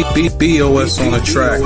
BOS on the track.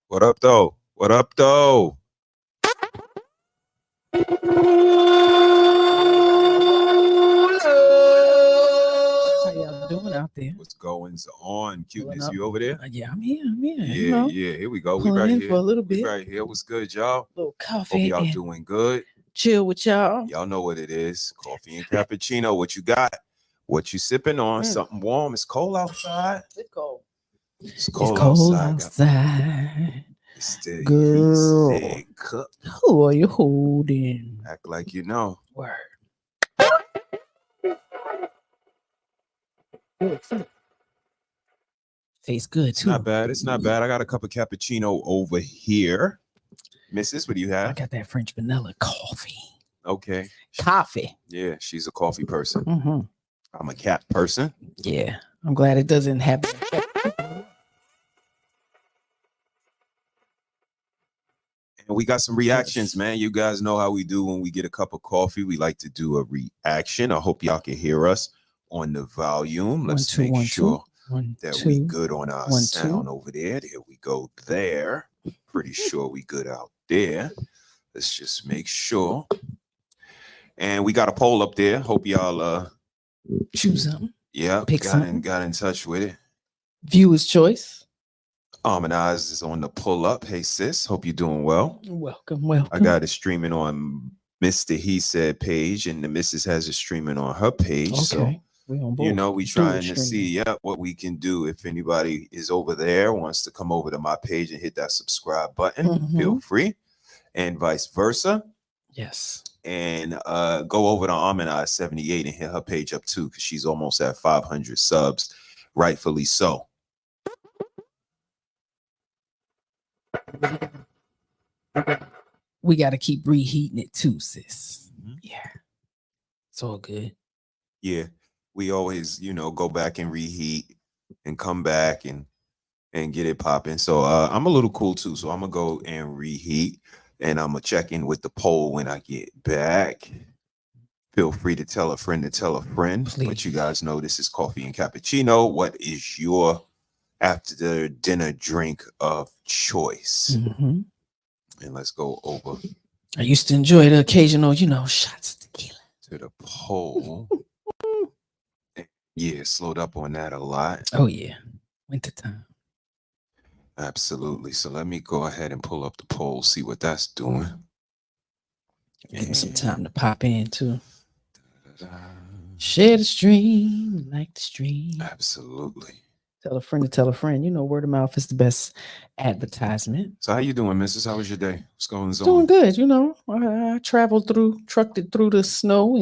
What up, though? What up, though? How y'all doing out there? What's going on? Cuteness, you over there? Yeah, I'm here. Yeah. Here we go. We Pulling right in here. for a little bit. We right here. What's good, y'all? A little coffee. Hope y'all doing good. Chill with y'all. Y'all know what it is. Coffee and cappuccino. What you got? What you sipping on? Something warm. It's cold outside. It's cold. It's cold outside. It's the girl. He Said cup. Who are you holding? Act like you know. Word. Tastes good too. Not bad. It's not bad. I got a cup of cappuccino over here. Mrs., what do you have? I got that French vanilla coffee. Okay. Coffee. Yeah, she's a coffee person. Mm-hmm. I'm a cat person. Yeah, I'm glad it doesn't have. And we got some reactions, man. You guys know how we do when we get a cup of coffee. We like to do a reaction. I hope y'all can hear us on the volume. Let's make sure that we good on our sound over there. There we go there. Pretty sure we good out there. Let's just make sure. And we got a poll up there. Hope y'all choose something. Yeah, pick something. Got in touch with it. Viewer's choice. Harmonize is on the pull up. Hey sis, hope you're doing well. Welcome. I got it streaming on Mr.SheSaid page, and the missus has it streaming on her page. Okay. So we trying to see what we can do. If anybody is over there, wants to come over to my page and hit that subscribe button, feel free, and vice versa. Yes. And go over to Harmonize 78 and hit her page up too, because she's almost at 500 subs, rightfully so. We got to keep reheating it too, sis. Yeah, it's all good. Yeah, we always, go back and reheat and come back and get it popping. So I'm a little cool too. So I'm gonna go and reheat, and I'm gonna check in with the poll when I get back. Feel free to tell a friend to tell a friend. Please. But you guys know this is Coffee and Cappuccino. What is your after dinner drink of choice? And let's go over. I used to enjoy the occasional, shots of tequila. To the poll. Yeah, slowed up on that a lot. Oh yeah, wintertime. Absolutely. So let me go ahead and pull up the poll, see what that's doing. Give me some time to pop in too. Share the stream, like the stream. Absolutely. Tell a friend to tell a friend. Word of mouth is the best advertisement. So how you doing, Mrs.? How was your day? What's going on? Doing good. I trucked it through the snow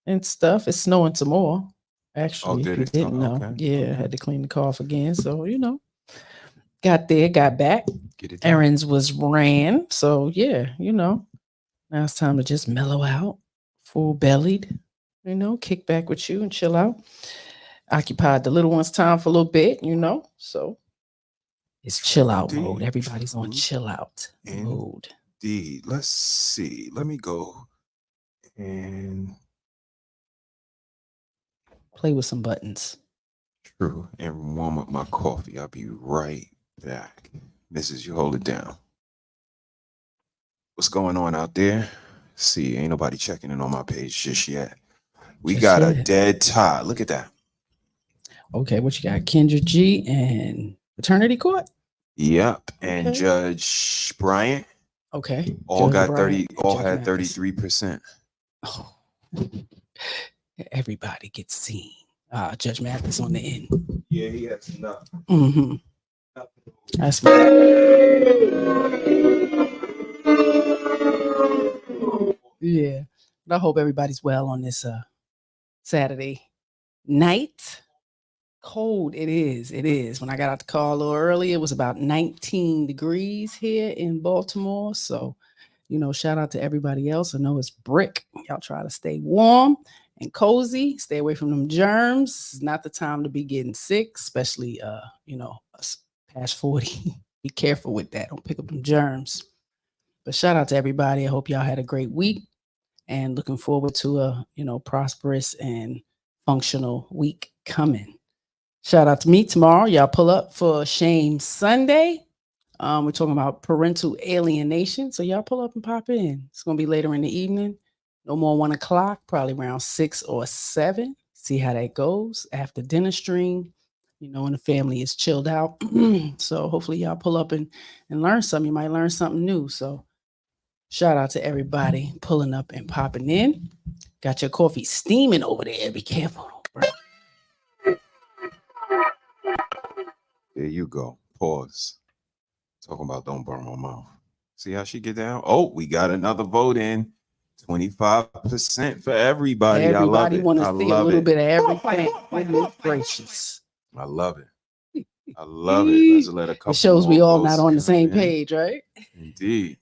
and stuff. It's snowing some more. Actually, if you didn't know. Okay. Yeah, I had to clean the car off again. So, got there, got back. Errands was ran. So, yeah, now it's time to just mellow out, full bellied, kick back with you and chill out. Occupied the little one's time for a little bit, so it's chill out mode. Everybody's on chill out mode. Indeed. Let's see. Let me go and play with some buttons. True. And warm up my coffee. I'll be right back. Mrs., you hold it down. What's going on out there? See, ain't nobody checking in on my page just yet. We got a dead tie. Look at that. Okay, what you got? Kendra G and Paternity Court? Yep. And Judge Bryant. Okay. All got 30, all had 33%. Oh. Everybody gets seen. Judge Mathis on the end. Yeah, he has enough. Mm-hmm. That's yeah. But I hope everybody's well on this Saturday night. Cold it is. It is. When I got out the car a little early, it was about 19 degrees here in Baltimore. So, shout out to everybody else. I know it's brick. Y'all try to stay warm and cozy. Stay away from them germs. It's not the time to be getting sick, especially us past 40. Be careful with that. Don't pick up them germs. But shout out to everybody. I hope y'all had a great week and looking forward to a prosperous and functional week coming. Shout out to me tomorrow. Y'all pull up for Shame Sunday. We're talking about parental alienation. So y'all pull up and pop in. It's going to be later in the evening. No more 1 o'clock, probably around 6 or 7. See how that goes after dinner stream. When the family is chilled out. So hopefully y'all pull up and learn something. You might learn something new. So shout out to everybody pulling up and popping in. Got your coffee steaming over there. Be careful. There you go. Pause. Talking about don't burn my mouth. See how she get down? Oh, we got another vote in. 25% for everybody. Everybody want to see a little it. bit of everything. Goodness gracious. I love it. I love it. Let's let a couple. It shows we all not on the same page, right? Indeed.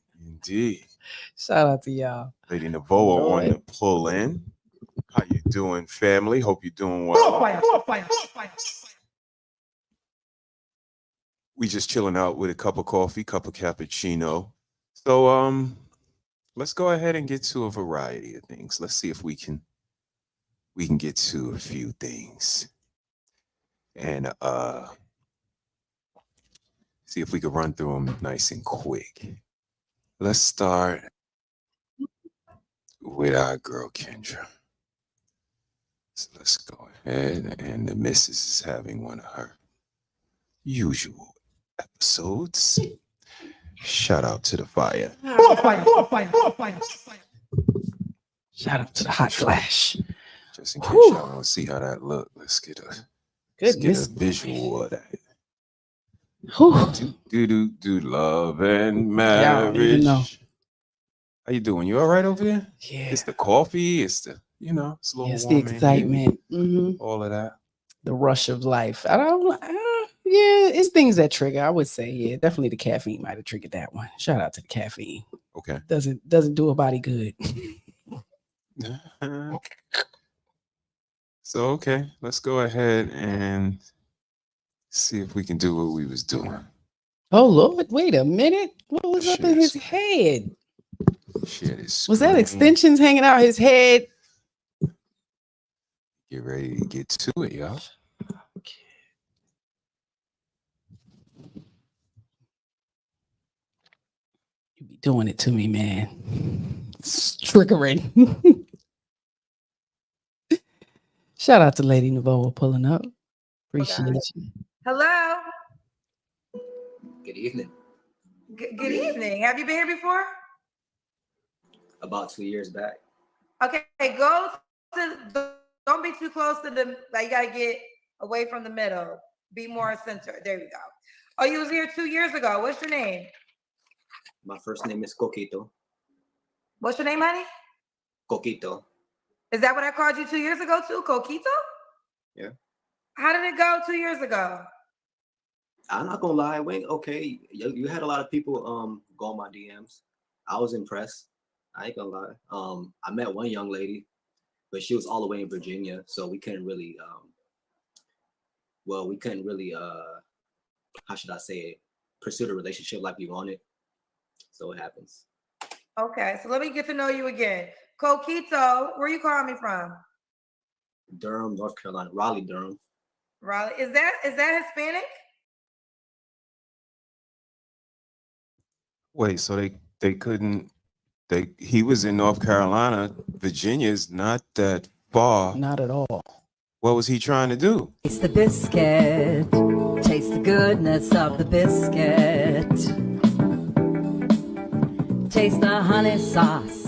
Shout out to y'all. Lady Navoa on the pull in. How you doing, family? Hope you're doing well. We just chilling out with a cup of coffee, cup of cappuccino. So let's go ahead and get to a variety of things. Let's see if we can get to a few things. And see if we can run through them nice and quick. Let's start with our girl Kendra. So let's go ahead, and the missus is having one of her usual episodes. Shout out to the fire. Shout out to the hot flash. Just in case y'all want to see how that look, let's get a visual of that. Do love and marriage. How you doing? You all right over there? Yeah. It's the coffee. It's the it's a little it's the excitement. All of that. The rush of life. It's things that trigger. I would say, definitely the caffeine might have triggered that one. Shout out to the caffeine. Okay. Doesn't do a body good. So okay, let's go ahead and see if we can do what we was doing. Oh Lord, wait a minute. What was up in his head? Was that extensions hanging out his head? Get ready to get to it, y'all. Okay. You be doing it to me, man. It's triggering. Shout out to Lady Navoa pulling up. Appreciate you. Hello. Good evening. Good evening. Have you been here before? About 2 years back. Okay, don't be too close to the, you gotta get away from the middle. Be more centered. There you go. Oh, you was here 2 years ago. What's your name? My first name is Coquito. What's your name, honey? Coquito. Is that what I called you 2 years ago too? Coquito? Yeah. How did it go 2 years ago? I'm not gonna lie, okay. You had a lot of people go on my DMs. I was impressed. I ain't gonna lie. I met one young lady, but she was all the way in Virginia, so we couldn't really how should I say it, pursue the relationship like we wanted. So it happens. Okay, so let me get to know you again. Coquito, where you calling me from? Durham, North Carolina. Raleigh, Durham. Raleigh. Is that Hispanic? Wait, so they couldn't. He was in North Carolina. Virginia's not that far. Not at all. What was he trying to do? Taste the biscuit. Taste the goodness of the biscuit. Taste the honey sauce.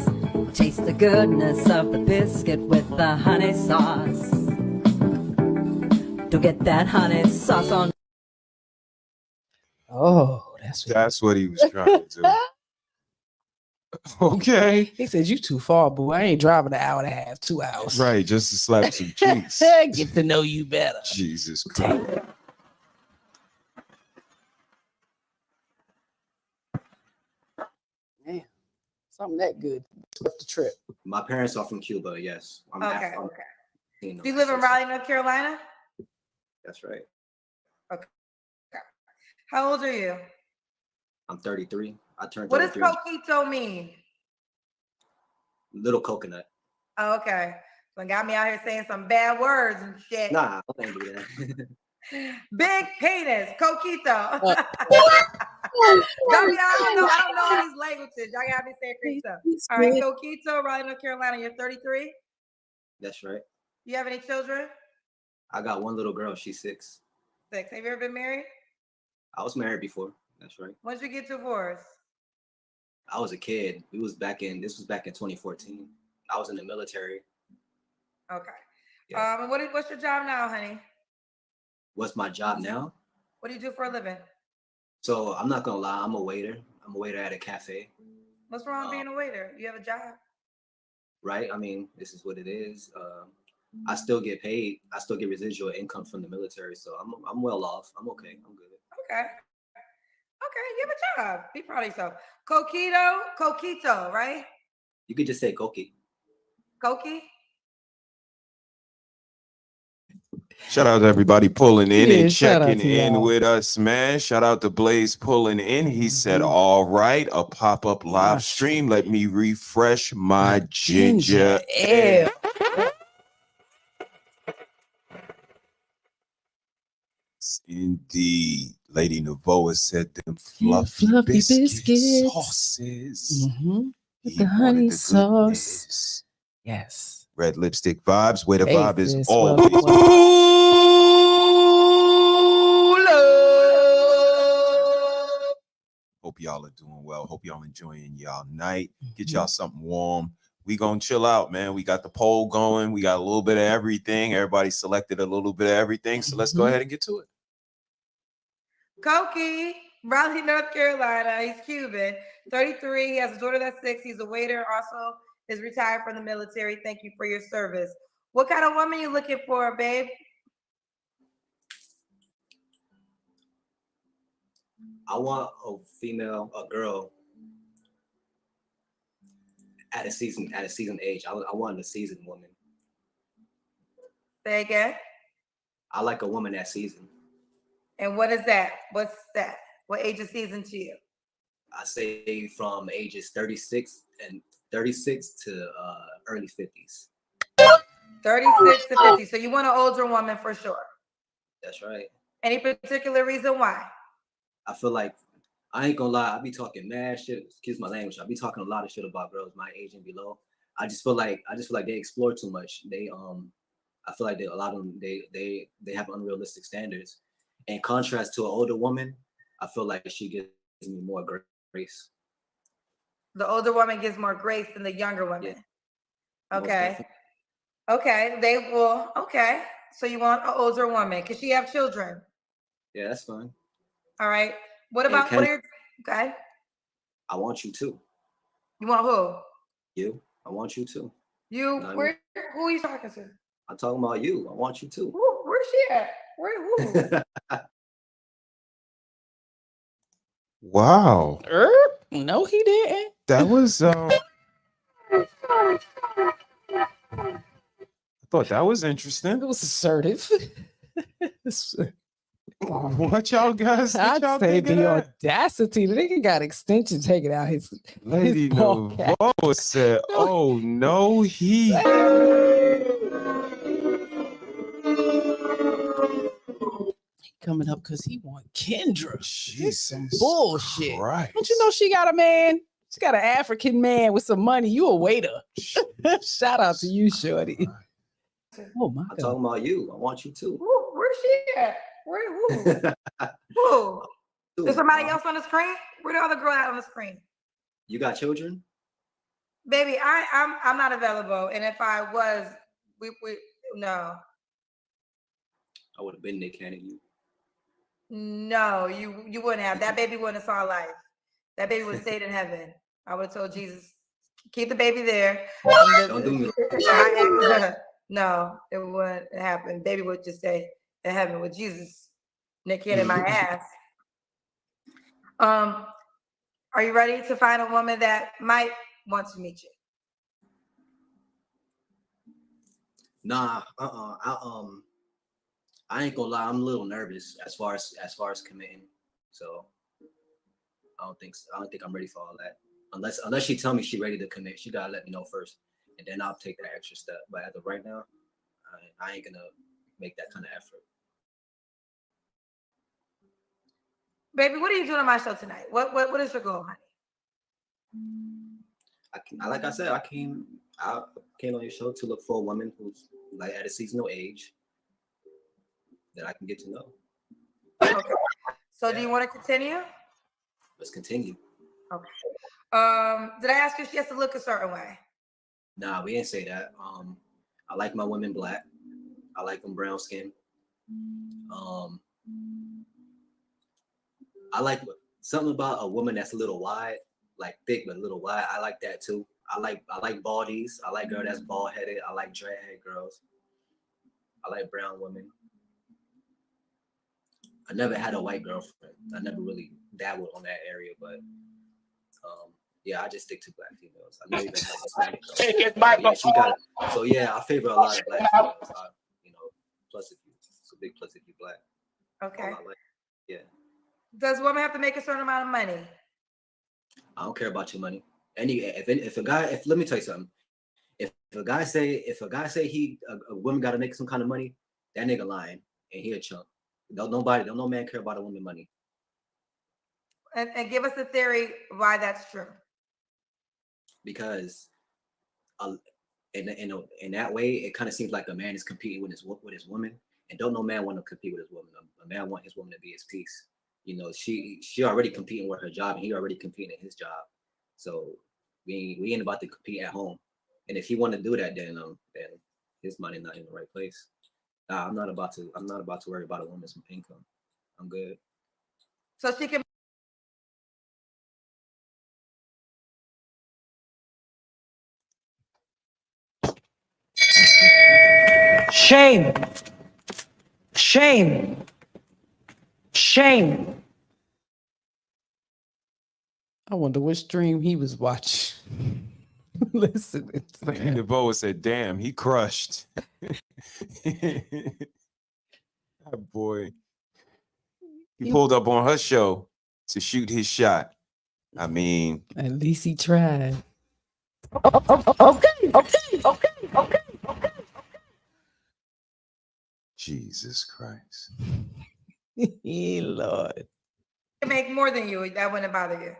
Taste the goodness of the biscuit with the honey sauce. to get that honey sauce on. Oh, that's what he was trying to do. Okay. He said, "You too far, boo. I ain't driving an hour and a half, 2 hours." Right, just to slap some cheeks. Get to know you better. Jesus Christ. Man, something that good. What's the trip? My parents are from Cuba. Yes. Okay. You know, Do you live in Raleigh, North Carolina? That's right. Okay. How old are you? I'm 33. I turned 33. What does coquito mean? Little coconut. Oh, okay. So got me out here saying some bad words and shit. Nah, I can't do that. Big penis, coquito. Got me. I don't know all these languages. Y'all got me saying crazy stuff. All right, coquito, Raleigh, North Carolina. You're 33. That's right. You have any children? I got one little girl. She's 6. 6. Have you ever been married? I was married before. That's right. When did you get divorced? I was a kid. This was back in 2014. I was in the military. Okay. Yeah. What's your job now, honey? What's my job now? What do you do for a living? So I'm not gonna lie, I'm a waiter. I'm a waiter at a cafe. What's wrong with being a waiter? You have a job. Right? I mean, this is what it is. I still get paid. I still get residual income from the military, so I'm well off. I'm okay. I'm good. Okay. Okay, you have a job. Be proud of yourself. Coquito, right? You could just say Koki. Koki? Shout out to everybody pulling in and shout out checking to in y'all. with us, man. Shout out to Blaze pulling in. He said, all right, a pop-up live stream. Let me refresh my ginger ale. Indeed. Lady Navoa said them fluffy biscuits. Sauces. With the honey sauce. Yes. Red lipstick vibes, where the Hey, vibe is sis, always. Hope y'all are doing well. Hope y'all enjoying y'all night. Get y'all something warm. We gonna chill out, man. We got the poll going. We got a little bit of everything. Everybody selected a little bit of everything. So let's go ahead and get to it. Koki, Raleigh, North Carolina. He's Cuban, 33. He has a daughter that's 6. He's a waiter. Also is retired from the military. Thank you for your service. What kind of woman you looking for, babe? I want a girl at a seasoned age. I want a seasoned woman. Say again. I like a woman that's seasoned. And what is that? What's that? What age is seasoned to you? I say from ages 36 to early 50s. 36 to 50. So you want an older woman for sure. That's right. Any particular reason why? I feel like, I ain't gonna lie, I be talking mad shit. Excuse my language. I be talking a lot of shit about girls my age and below. I just feel like they explore too much. I feel like a lot of them they have unrealistic standards. In contrast to an older woman, I feel like she gives me more grace. The older woman gives more grace than the younger woman. Yeah. Okay. Okay. Okay. So you want an older woman. Can she have children? Yeah, that's fine. All right. What are your okay? I want you too. You want who? You. I want you too. You, who are you talking to? I'm talking about you. I want you too. Where's she at? Who? Wow. No, he didn't. That was I thought that was interesting. It was assertive. What y'all guys? I'd y'all say think of the that? audacity. The nigga got extensions taken out his Lady ball cap. Navoa said, "Oh no, he." Coming up because he want Kendra. Jesus some bullshit. Christ. Don't you know she got a man? She got an African man with some money. You a waiter. Shout out to you, shorty. Oh my God. I'm talking about you. I want you too. Where's she at? Who? Is somebody else on the screen? Where the other girl at on the screen? You got children? Baby, I'm not available. And if I was, we no. I would have been Nick Cannon you. No, you wouldn't have. That baby wouldn't have saw life. That baby would have stayed in heaven. I would have told Jesus, keep the baby there. Don't do me. No, it wouldn't happen. Baby would just stay in heaven with Jesus, Nick Cannon, my ass. Are you ready to find a woman that might want to meet you? Nah, I ain't gonna lie. I'm a little nervous as far as committing. So I don't think I'm ready for all that. Unless she tell me she ready to commit, she gotta let me know first, and then I'll take that extra step. But as of right now, I ain't gonna make that kind of effort. Baby, what are you doing on my show tonight? What is your goal, honey? Like I said, I came on your show to look for a woman who's like at a seasonal age that I can get to know. Okay. So do you want to continue? Let's continue. Okay. Did I ask you if she has to look a certain way? Nah, we didn't say that. I like my women black. I like them brown skin. I like something about a woman that's a little wide, like thick but a little wide. I like that too. I like baldies. I like girl that's bald headed. I like dreadhead girls. I like brown women. I never had a white girlfriend. I never really dabbled on that area, but yeah, I just stick to black females. I never even had Hispanic girls. So yeah, I favor a lot of black females. Plus it's a big plus if you black. Okay. Yeah. Does a woman have to make a certain amount of money? I don't care about your money. Let me tell you something. If a guy say a woman got to make some kind of money, that nigga lying and he a chump. Don't no man care about a woman money. And give us a theory why that's true. Because in that way, it kind of seems like a man is competing with his woman, and don't no man want to compete with his woman. A man want his woman to be his piece. She already competing with her job, and he already competing in his job. So we ain't about to compete at home. And if he want to do that, then his money not in the right place. I'm not about to worry about a woman's income. I'm good. So she can. Shame. Shame. Shame. I wonder which stream he was watching. Listen. The Boa said, damn, he crushed. That boy. He pulled up on her show to shoot his shot. I mean, at least he tried. Okay. Jesus Christ. Lord. Make more than you, that wouldn't bother you.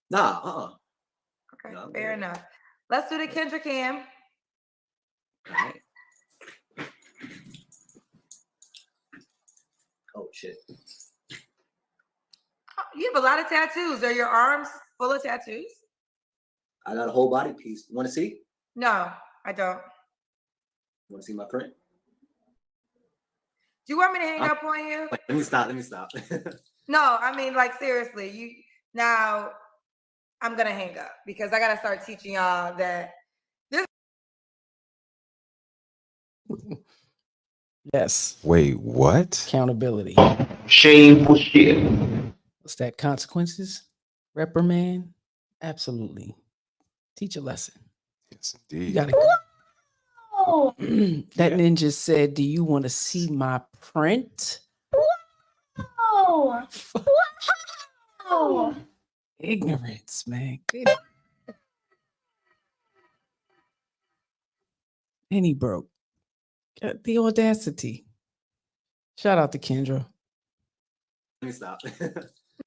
Nah, Okay, fair enough. Let's do the Kendra Cam. All right. Oh shit. You have a lot of tattoos. Are your arms full of tattoos? I got a whole body piece. You want to see? No, I don't. You want to see my print? Do you want me to hang up on you? Let me stop. No, I mean, like, seriously, now I'm gonna hang up because I gotta start teaching y'all that this. Yes. Wait, what? Accountability. Shameful shit. What's that? Consequences? Reprimand? Absolutely. Teach a lesson. Yes, indeed. You gotta. That ninja said, "Do you want to see my print?" Wow. Ignorance, man. And he broke. Got the audacity. Shout out to Kendra. Let me stop.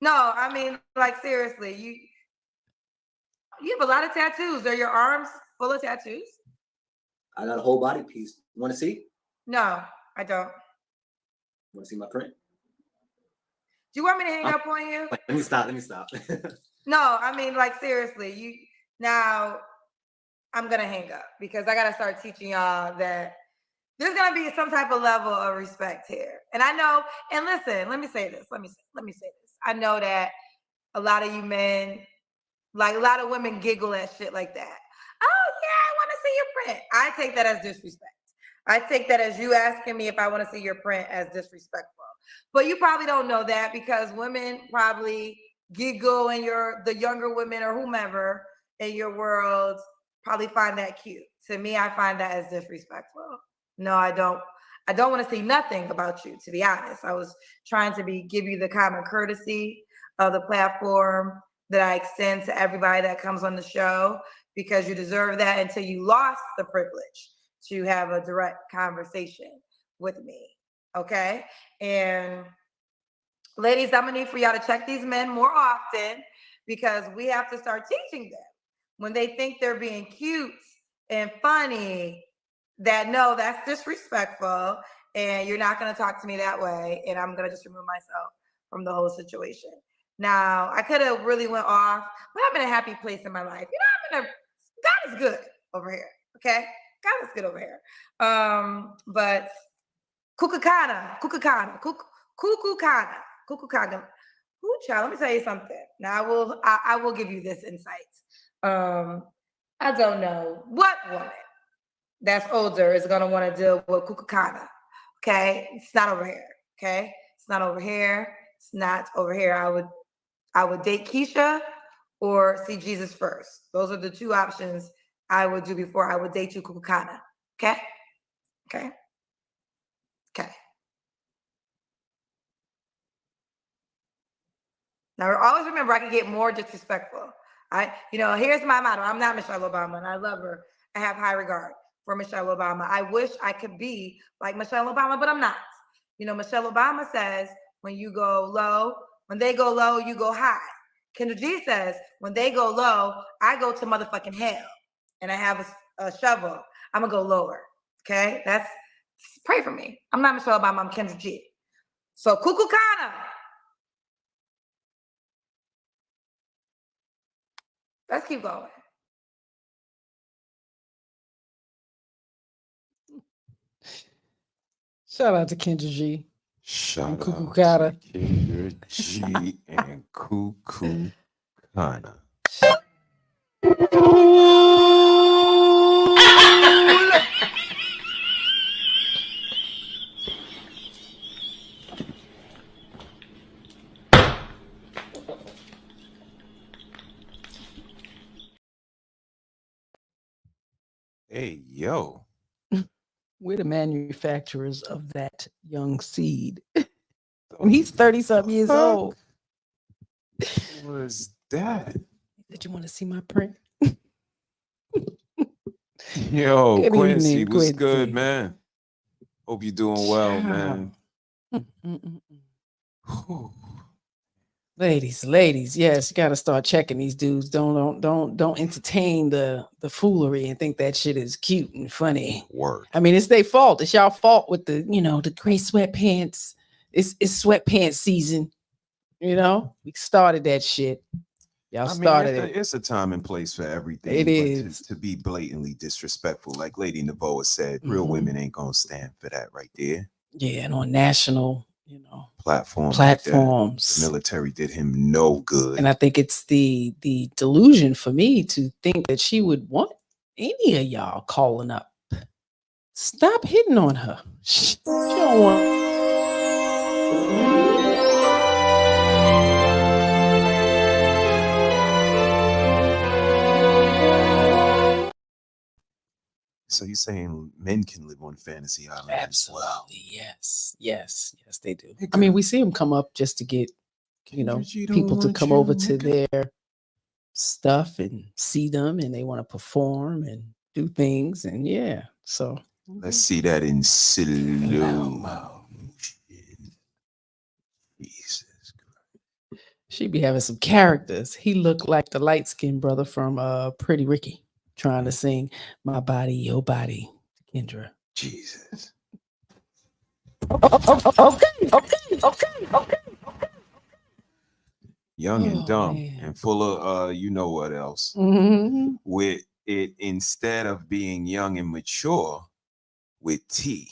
No, I mean, like, seriously, you have a lot of tattoos. Are your arms full of tattoos? I got a whole body piece. You want to see? No, I don't. You want to see my print? Do you want me to hang up on you? Let me stop. No, I mean, like, seriously, now I'm gonna hang up because I gotta start teaching y'all that there's gonna be some type of level of respect here. And I know, and listen, let me say this. Let me say this. I know that a lot of you men, like a lot of women giggle at shit like that. Oh yeah, I want to see your print. I take that as disrespect. I take that as you asking me if I want to see your print as disrespectful. But you probably don't know that because women probably giggle and the younger women or whomever in your world probably find that cute. To me, I find that as disrespectful. No, I don't. I don't want to see nothing about you, to be honest. I was trying to give you the common courtesy of the platform that I extend to everybody that comes on the show because you deserve that until you lost the privilege to have a direct conversation with me. Okay? And ladies, I'm gonna need for y'all to check these men more often because we have to start teaching them when they think they're being cute and funny that no, that's disrespectful and you're not gonna talk to me that way and I'm gonna just remove myself from the whole situation. Now, I could have really went off, but I'm in a happy place in my life. You know, God is good over here, okay? God is good over here. But Kukukana. Ooh, child, let me tell you something. Now I will give you this insight. I don't know what woman that's older is gonna want to deal with Kukukana. Okay, it's not over here. Okay, it's not over here. It's not over here. I would date Keisha or see Jesus first. Those are the two options I would do before I would date you, Kukukana. Okay, okay, okay. Now, always remember, I can get more disrespectful. Here's my motto. I'm not Michelle Obama, and I love her. I have high regard for Michelle Obama. I wish I could be like Michelle Obama, but I'm not. Michelle Obama says, when you go low, when they go low, you go high. Kendra G says, when they go low, I go to motherfucking hell, and I have a shovel. I'm gonna go lower. Okay, pray for me. I'm not Michelle Obama. I'm Kendra G. So Kukukana. Let's keep going. Shout out to Kendra G. Shout out Kukukana. to Kendra G and Kukukana. Hey, yo. We're the manufacturers of that young seed. And he's 30-something years old. What was that? Did you want to see my print? Yo, Good Quincy, evening, what's Quincy. good, man? Hope you're doing well, man. Ladies, yes, you gotta start checking these dudes. Don't entertain the foolery and think that shit is cute and funny. Word. I mean, it's their fault. It's y'all fault with the gray sweatpants. It's sweatpants season. We started that shit. Y'all started it. It's a time and place for everything. It but is. To be blatantly disrespectful, like Lady Navoa said, real women ain't gonna stand for that right there. Yeah, and on national, platforms. Like the military did him no good. And I think it's the delusion for me to think that she would want any of y'all calling up. Stop hitting on her. She don't want. So you're saying men can live on fantasy island as well? Yes, they do. I mean, we see them come up just to get, people to come over to their stuff and see them, and they want to perform and do things, and yeah. So let's see that in slow motion. Jesus Christ. She be having some characters. He looked like the light-skinned brother from Pretty Ricky, trying to sing "My Body, Your Body" to Kendra. Jesus. Okay. Young and dumb and full of you know what else. With it, instead of being young and mature, with T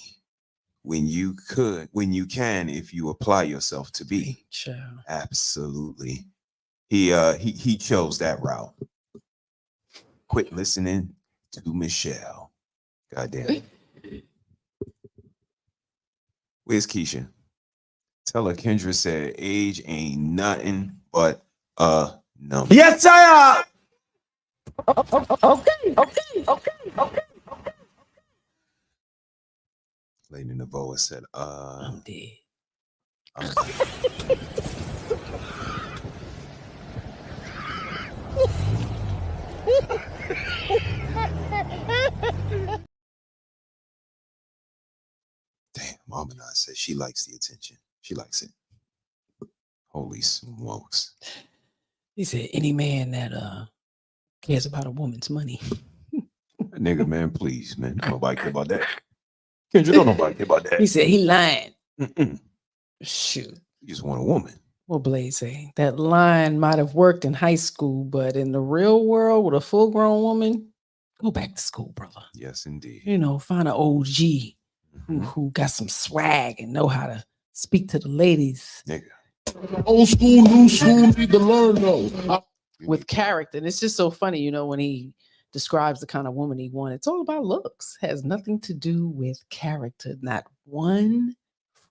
when you can, if you apply yourself to be. Child. Absolutely. He chose that route. Quit listening to Michelle. Goddamn. Where's Keisha? Tell her Kendra said age ain't nothing but a number. Yes, I Okay. Lady Navoa said, I'm dead. Damn, Mom and I said she likes the attention. She likes it. Holy smokes. He said, any man that cares about a woman's money. Nigga, man, please, man. Nobody care about that. Kendra, don't nobody care about that. He said he lying. Mm-mm. Shoot. You just want a woman. What Blaze say? That line might have worked in high school, but in the real world with a full-grown woman, go back to school, brother. Yes, indeed. You know, find an OG who got some swag and know how to speak to the ladies. Nigga. Old school, new school, need to learn though. With character. And it's just so funny, you know, when he describes the kind of woman he wanted. It's all about looks. Has nothing to do with character. Not one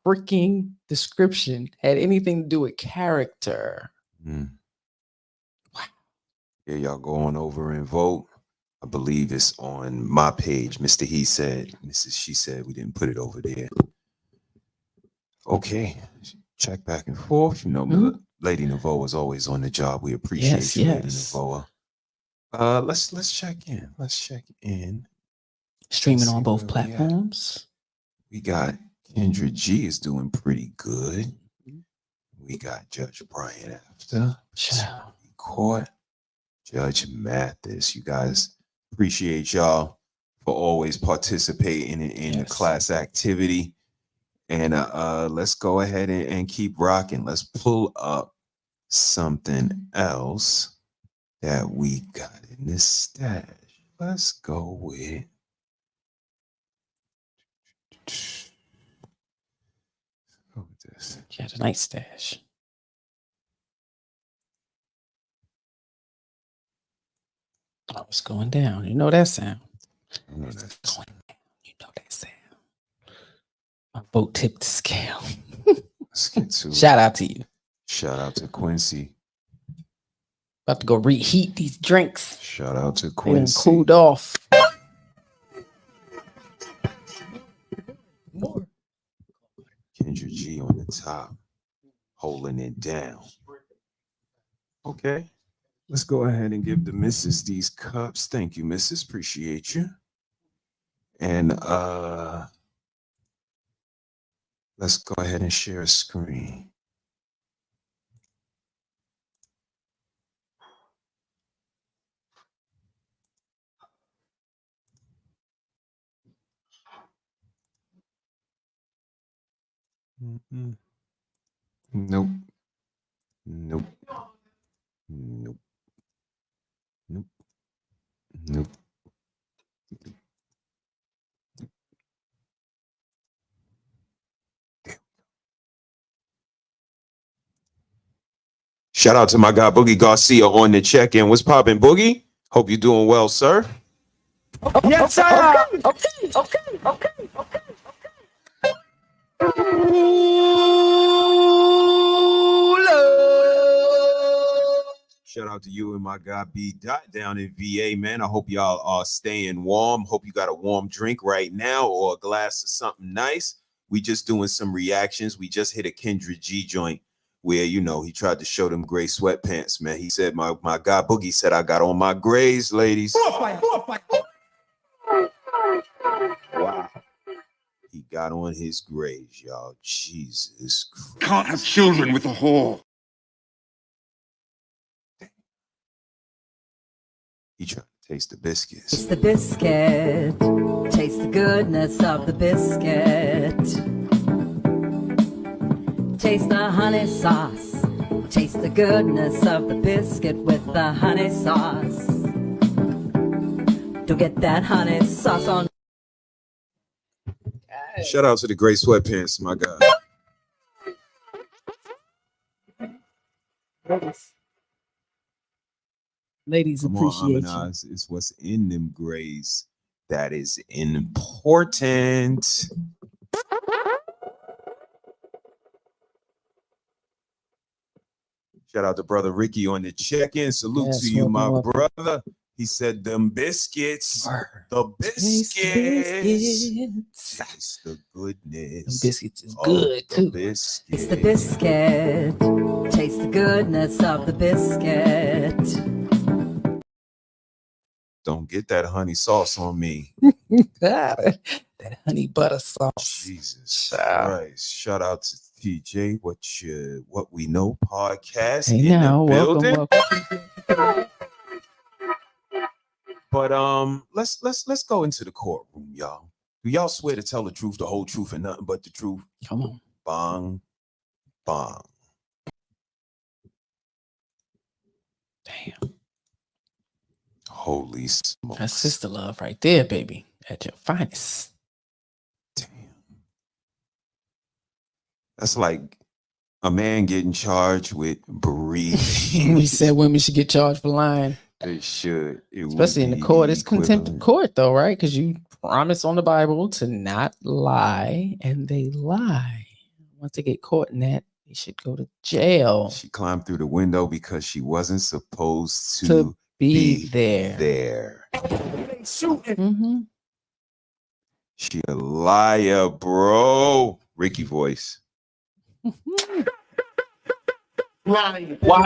freaking description had anything to do with character. Wow. Yeah, y'all go on over and vote. I believe it's on my page. Mr. He said, Mrs.SheSaid, we didn't put it over there. Okay. Check back and forth. You know, Lady Navoa is always on the job. We appreciate you, Lady Navoa. Let's check in. Streaming on both platforms. We got Kendra G is doing pretty good. We got Judge Brian after. Court. Judge Mathis. You guys, appreciate y'all for always participating in the class activity. And let's go ahead and keep rocking. Let's pull up something else that we got in this stash. Let's go with this. Yeah, the night stash. Oh, it's going down. You know that sound. I know that's going down. You know that sound. My vote tipped the scale. Let's get to Shout out to you. Shout out to Quincy. About to go reheat these drinks. Shout out to They done Quincy. cooled off. Kendra G on the top, holding it down. Okay. Let's go ahead and give the missus these cups. Thank you, missus. Appreciate you. And let's go ahead and share a screen. Mm-mm. Nope. Nope. Nope. Nope. Nope. Shout out to my guy Boogie Garcia on the check-in. What's poppin', Boogie? Hope you're doing well, sir. Yes, I Okay. Shout out to you and my guy B Dot down in VA, man. I hope y'all are staying warm. Hope you got a warm drink right now or a glass of something nice. We just doing some reactions. We just hit a Kendra G joint where, you know, he tried to show them gray sweatpants, man. He said, my guy Boogie said, I got on my grays, ladies. Wow. He got on his grays, y'all. Jesus Christ. Can't have children with a whore. He tried to taste the biscuits. Taste the biscuit. Taste the goodness of the biscuit. Taste the honey sauce. Taste the goodness of the biscuit with the honey sauce. Don't get that honey sauce on. Shout out to the Gray Sweatpants, my guy. Ladies Come appreciate on, you. it's what's in them grays that is important. Shout out to brother Ricky on the check-in. Salute Yes, to you, welcome, my welcome. brother. He said them biscuits, the Taste biscuits, biscuits. taste the goodness. Them biscuits is good the too. biscuit. It's the biscuit. Taste the goodness of the biscuit. Don't get that honey sauce on me. That honey butter sauce. Jesus Christ. Shout out to TJ, what we know podcast Hey in now, the building. welcome. But let's go into the courtroom, y'all. Do y'all swear to tell the truth, the whole truth, and nothing but the truth? Come on. Bong, bong. Damn. Holy smokes. That's sister love right there, baby. At your finest. Damn. That's like a man getting charged with breathing. We said women should get charged for lying. They should. Especially in the court. It's contempt of court, though, right? Because you promise on the Bible to not lie, and they lie. Once they get caught in that, they should go to jail. She climbed through the window because she wasn't supposed to be there. Mm-hmm. She a liar, bro. Ricky voice. Why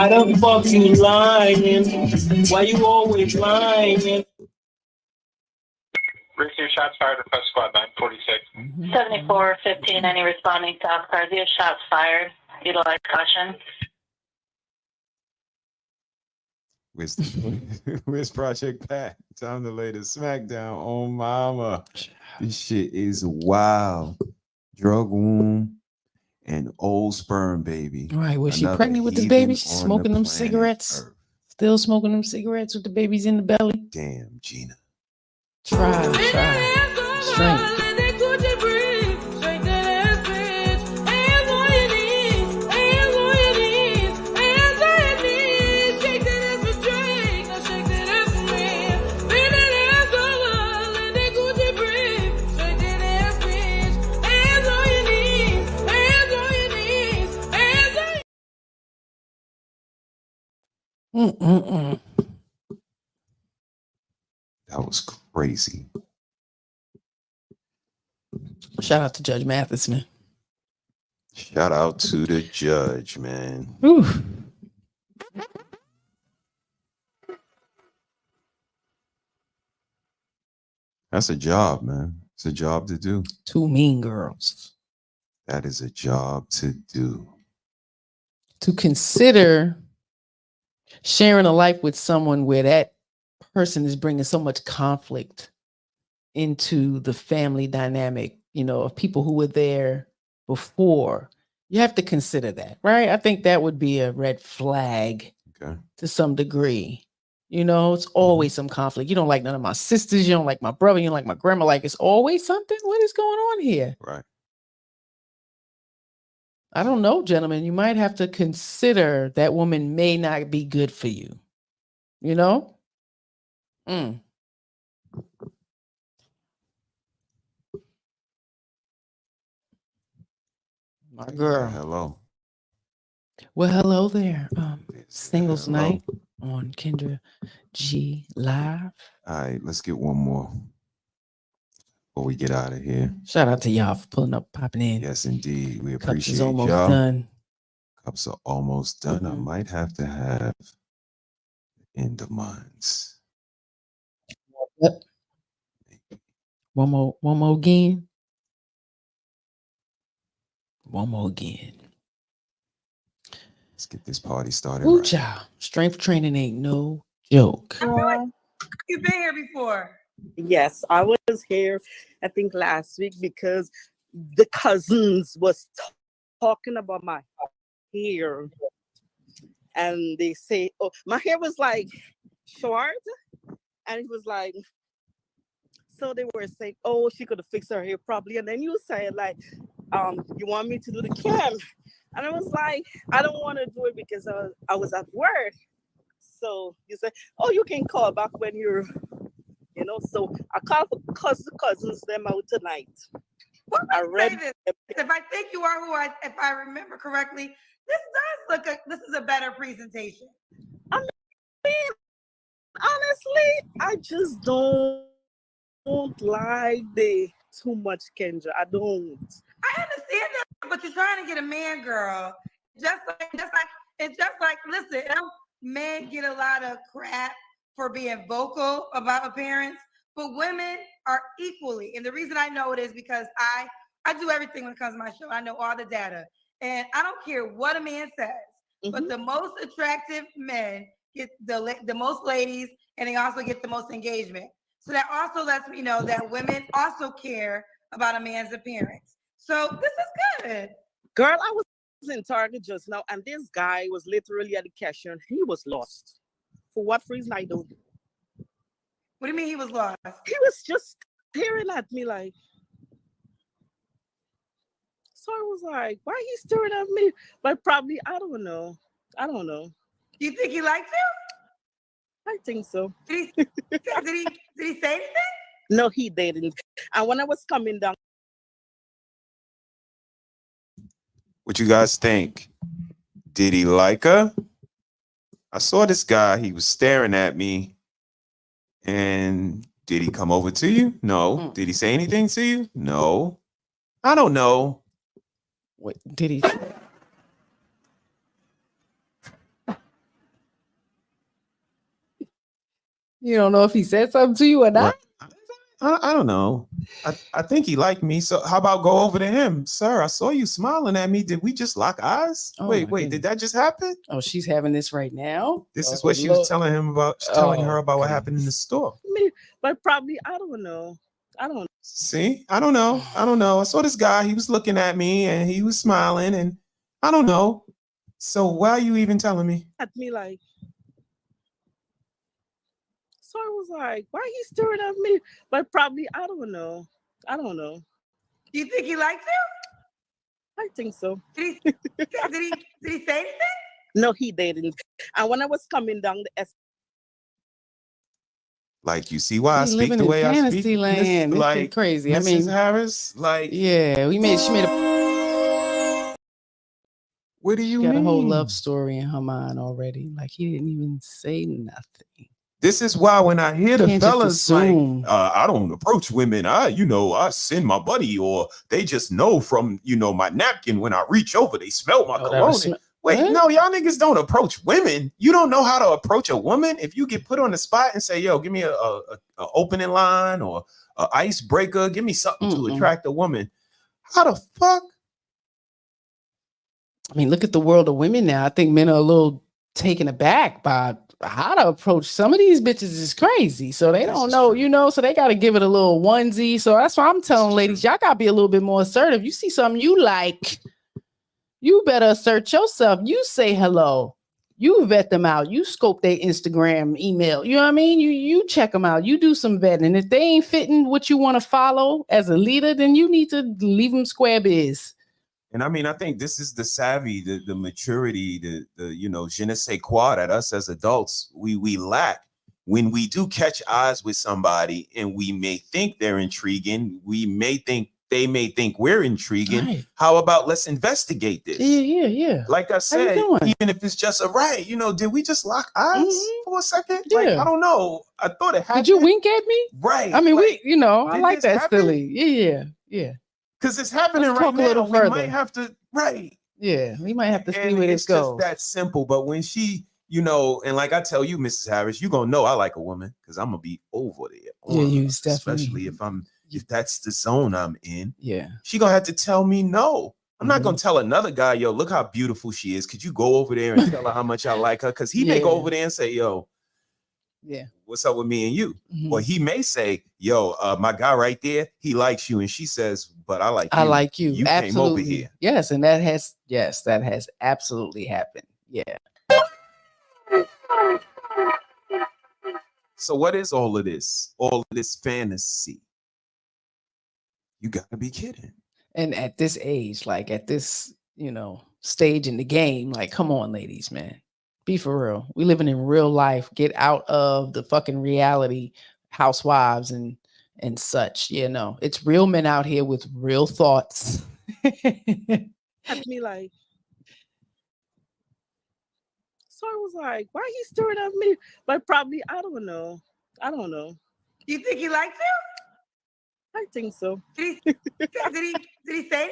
the fuck you lying? Why you always lying? Ricky, your shots fired. Request squad 946. 7415, any responding South cars, you have shots fired. Utilize caution. Where's Project Pat? Time to lay the smackdown on mama. This shit is wild. Drug womb and old sperm baby. All right, was she pregnant with this baby? She's smoking them cigarettes. Earth. Still smoking them cigarettes with the babies in the belly. Damn, Gina. Try. Strength. That was crazy. Shout out to Judge Matheson. Shout out to the judge, man. Ooh. That's a job, man. It's a job to do. Two mean girls. That is a job to do. To consider sharing a life with someone where that person is bringing so much conflict into the family dynamic, of people who were there before. You have to consider that, right? I think that would be a red flag to some degree. It's always some conflict. You don't like none of my sisters. You don't like my brother. You don't like my grandma. Like, it's always something. What is going on here? Right. I don't know, gentlemen. You might have to consider that woman may not be good for you. My girl. Hello. Well, hello there. Singles night on Kendra G Live. All right, let's get one more before we get out of here. Shout out to y'all for pulling up, popping in. Yes, indeed. We Cups appreciate is almost y'all. done. Cups are almost done. I might have to have end of months. Yep. One more again. One more again. Let's get this party started. Ooh, child. Strength training ain't no joke. You've been here before. Yes, I was here, I think last week, because the cousins was talking about my hair. And they say, oh, my hair was like short. And it was like So they were saying, oh, she could have fixed her hair properly. And then you said, like, you want me to do the cam? And I was like, I don't want to do it because I was at work. So you said, oh, you can call back when you're, So I called for cousins them out tonight. I read this. If I think you are if I remember correctly, this is a better presentation. I mean, honestly, I just don't like the too much Kendra. I don't. I understand that, but you're trying to get a man, girl. Just like, listen, men get a lot of crap for being vocal about appearance, but women are equally. And the reason I know it is because I do everything when it comes to my show. I know all the data, and I don't care what a man says. But the most attractive men get the most ladies, and they also get the most engagement. So that also lets me know that women also care about a man's appearance. So this is good. Girl, I was in Target just now, and this guy was literally at the cashier, and he was lost. For what reason, I don't know. What do you mean he was lost? He was just staring at me like. So I was like, why he staring at me? But probably, I don't know. Do you think he liked you? I think so. Did he say anything? No, he didn't. And when I was coming down. What you guys think? Did he like her? I saw this guy, he was staring at me. And did he come over to you? No. Did he say anything to you? No. I don't know. What did he? You don't know if he said something to you or not? I don't know. I think he liked me. So how about go over to him? Sir, I saw you smiling at me. Did we just lock eyes? Oh, wait, did that just happen? Oh, she's having this right now? This is what she was telling him about, telling her about what happened in the store. But probably, I don't know. See, I don't know. I saw this guy, he was looking at me and he was smiling and I don't know. So why are you even telling me? At me like. So I was like, why he staring at me? But probably, I don't know. Do you think he liked you? I think so. Did he say anything? No, he didn't. And when I was coming down the like, you see why I speak the way I speak? Land. Like crazy. Mrs. I mean, Harris, like, yeah, she made a. What do you got mean? A whole love story in her mind already. Like he didn't even say nothing. This is why when I hear the fellas like, I don't approach women. I send my buddy, or they just know from, my napkin when I reach over, they smell my cologne. Wait, no, y'all niggas don't approach women. You don't know how to approach a woman. If you get put on the spot and say, yo, give me a opening line or an icebreaker, give me something to attract a woman. How the fuck? I mean, look at the world of women now. I think men are a little taken aback by how to approach some of these bitches is crazy. So they don't know, so they got to give it a little onesie. So that's why I'm telling ladies, y'all got to be a little bit more assertive. You see something you like, you better assert yourself. You say hello. You vet them out. You scope their Instagram, email. You know what I mean? You check them out. You do some vetting. If they ain't fitting what you want to follow as a leader, then you need to leave them square biz. And I mean, I think this is the savvy, the maturity, the je ne sais quoi that us as adults, we lack. When we do catch eyes with somebody and we may think they're intriguing, they may think we're intriguing. Right. How about let's investigate this? Yeah. Like I said, even if it's just did we just lock eyes for a second? Yeah. Like, I don't know. I thought it happened. Did you wink at me? Right. I mean, I like that silly. Yeah. Because it's happening right now. A little further. We might have to, Yeah, we might have to see where this goes. It's just that simple. But when she, and like I tell you, Mrs. Harris, you're going to know I like a woman because I'm going to be over there. Yeah, especially if that's the zone I'm in. Yeah. She going to have to tell me no. I'm not going to tell another guy, yo, look how beautiful she is. Could you go over there and tell her how much I like her? Because he may go over there and say, yo, what's up with me and you? Or he may say, yo, my guy right there, he likes you. And she says, but I like you. I like you. You absolutely. came over here. Yes. And that has absolutely happened. Yeah. So what is all of this? All of this fantasy? You gotta be kidding. And at this age, like at this, stage in the game, like, come on, ladies, man. Be for real. We living in real life. Get out of the fucking reality housewives and such. It's real men out here with real thoughts. At me like, so I was like, why he staring at me? But probably, I don't know. You think he liked you? I think so. Did he say anything?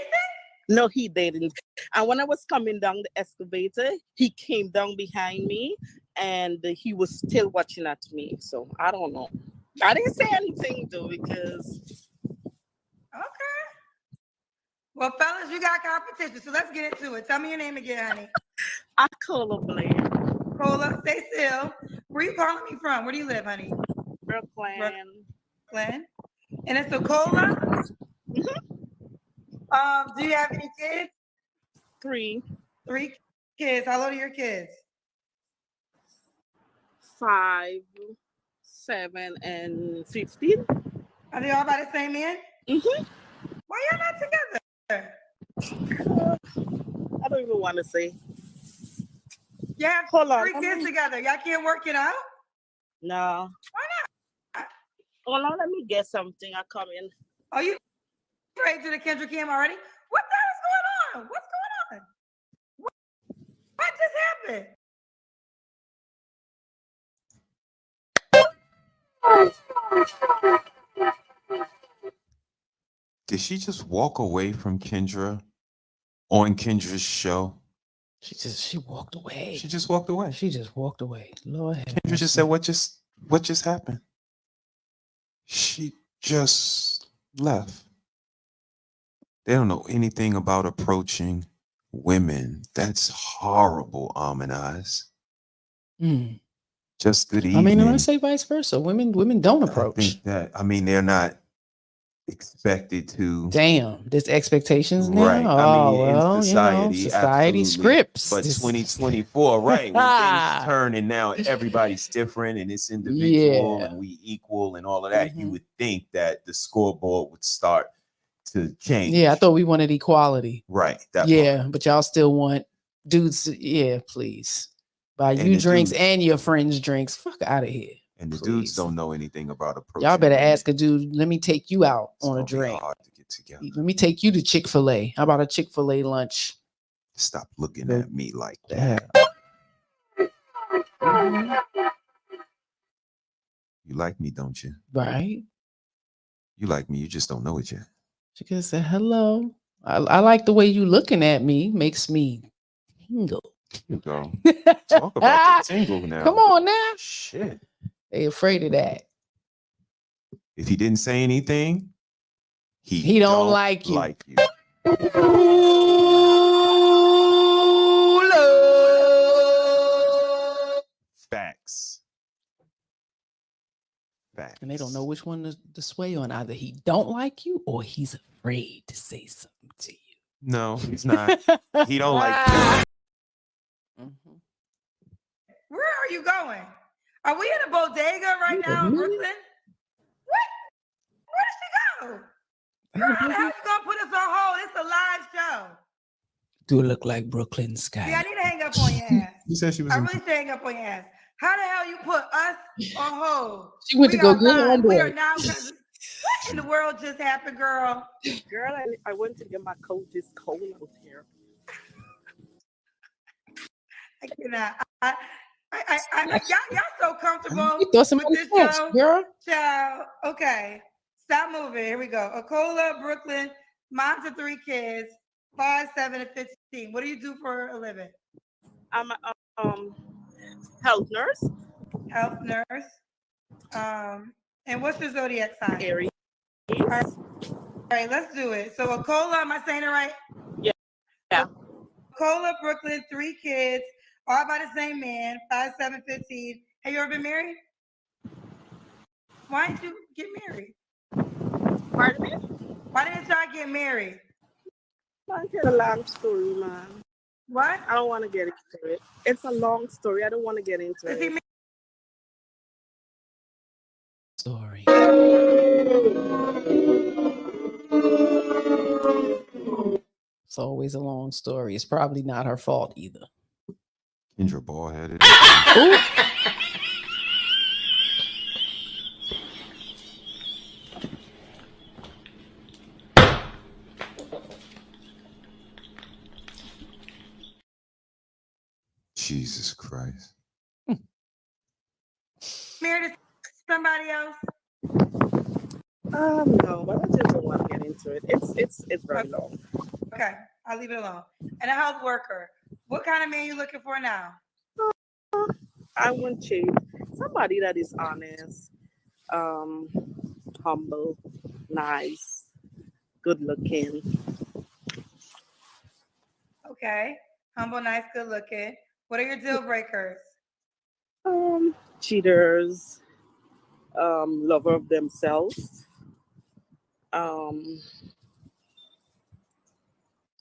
No, he didn't. And when I was coming down the excavator, he came down behind me and he was still watching at me. So I don't know. I didn't say anything though because. Okay. Well, fellas, you got competition, so let's get into it. Tell me your name again, honey. I'm Cola Blair. Cola, stay still. Where you calling me from? Where do you live, honey? Brooklyn. And it's a Cola? Mm-hmm. Do you have any kids? 3. 3 kids. How old are your kids? 5, 7, and 15. Are they all by the same man? Mm-hmm. Why y'all not together? I don't even want to say. You have Hold on, 3 kids together. Y'all can't work it out? No. Why not? Hold on, let me get something. I come in. Are you straight to the Kendra Cam already? What the hell is going on? What's going on? What just happened? Did she just walk away from Kendra on Kendra's show? She walked away. She just walked away. She just walked away. Lord have Kendra mercy. just said, what just happened? She just left. They don't know anything about approaching women. That's horrible, Eyes. Just good evening. I mean, and I say vice versa. Women don't approach. I think that, they're not expected to. Damn, there's expectations now. Right. Oh, in society, society absolutely. scripts. But 2024, right? When things turn and now everybody's different and it's individual and we equal and all of that, you would think that the scoreboard would start to change. Yeah, I thought we wanted equality. Right. But y'all still want dudes. Yeah, please. Buy you drinks and your friends drinks. Fuck out of here. And the dudes don't know anything about approaching. Y'all better women. ask a dude, let me take you out on a drink. Hard to get together. Let me take you to Chick-fil-A. How about a Chick-fil-A lunch? Stop looking at me like that. You like me, don't you? Right. You like me. You just don't know it yet. She could have said, hello. I like the way you looking at me. Makes me tingle. You go. Talk about the tingle now. Come on now. Shit. They afraid of that. If he didn't say anything, he don't like you. Facts. And they don't know which one to sway on. Either he don't like you or he's afraid to say something to you. No, he's not. He don't like you. Where are you going? Are we in a bodega right now in Brooklyn? What? Where did she go? Girl, how the hell you gonna put us on hold? It's a live show. Do look like Brooklyn sky. Yeah, I need to hang up on your ass. You said she was. I really should hang up on your ass. How the hell you put us on hold? She went to go get her We are now. What in the world just happened, girl? Girl, I went to get my coat. It's cold out here. I cannot. Y'all so comfortable You throw some with this catch, show, girl. Child. Okay, stop moving. Here we go. Acola, Brooklyn, mom to 3 kids, 5, 7, and 15. What do you do for a living? I'm a health nurse. Health nurse. And what's your zodiac sign? Aries. All right, let's do it. So Acola, am I saying it right? Yeah. Acola, Brooklyn, 3 kids, all by the same man, 5, 7, 15. Have you ever been married? Why didn't you get married? Pardon me? Why didn't y'all get married? It's a long story, man. What? I don't want to get into it. It's a long story. I don't want to get into it. Story. It's always a long story. It's probably not her fault either. Kendra bald-headed. Jesus Christ. Married to somebody else? No, but I just don't want to get into it. It's very long. Okay, I'll leave it alone. And a health worker. What kind of man you looking for now? I wouldn't cheat. Somebody that is honest, humble, nice, good looking. Okay. Humble, nice, good looking. What are your deal breakers? Cheaters, lover of themselves.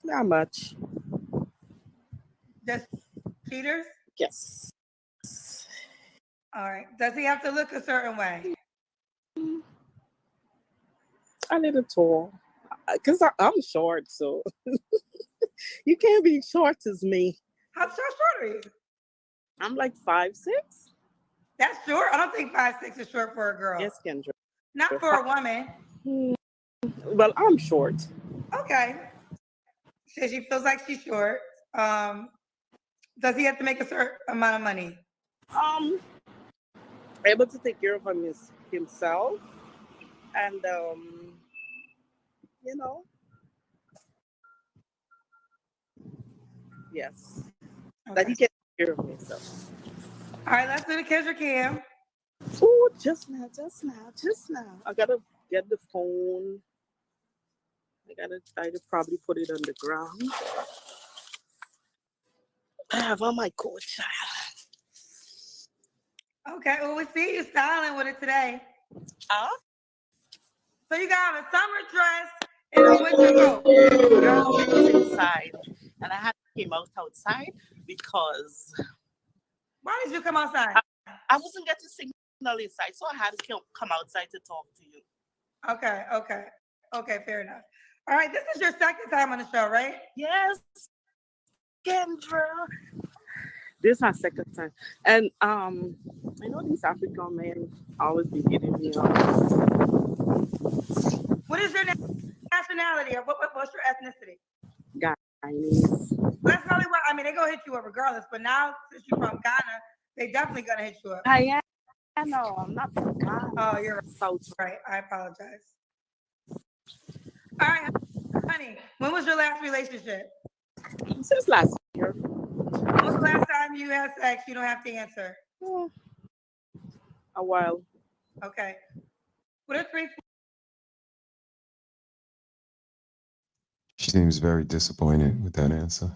Not much. Just cheaters? Yes. All right. Does he have to look a certain way? A little tall. Because I'm short, so you can't be short as me. How short are you? I'm like 5'6". That's short? I don't think 5'6" is short for a girl. Yes, Kendra. Not for a woman. Well, I'm short. Okay. She feels like she's short. Does he have to make a certain amount of money? Able to take care of himself, and yes, okay. That he can take care of himself. All right, let's do the Kendra Cam. Oh, just now. I gotta get the phone. I gotta try to probably put it on the ground. I have on my coat, child. Okay, well, we see you styling with it today. So you got a summer dress and a winter coat. Girl, I was inside, and I had to come outside because. Why did you come outside? I wasn't getting signal inside, so I had to come outside to talk to you. Okay, fair enough. All right, this is your second time on the show, right? Yes, Kendra. This is my second time. And I know these African men always be hitting me up. What is your nationality, or what's your ethnicity? Guyanese. That's probably why. I mean, they're gonna hit you up regardless. But now, since you're from Ghana, they definitely gonna hit you up. I know. I'm not from Ghana. Oh, you're right. I apologize. All right, honey. When was your last relationship? Since last year. When was the last time you had sex? You don't have to answer. A while. Okay. What are 3? She seems very disappointed with that answer.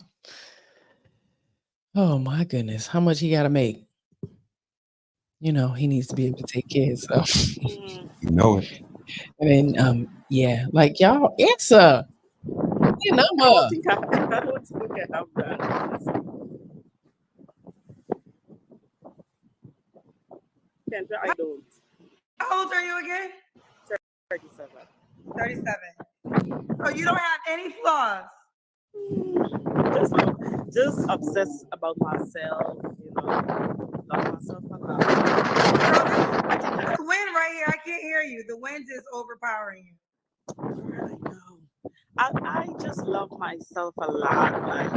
Oh my goodness. How much he got to make? He needs to be able to take care of himself. You know it. I mean, yeah, like y'all answer. Your number. I don't think I have that. Kendra, I don't. How old are you again? 37. 37. So you don't have any flaws? Just obsessed about myself, love myself a lot. The wind right here, I can't hear you. The wind is overpowering you. I know. I just love myself a lot. Like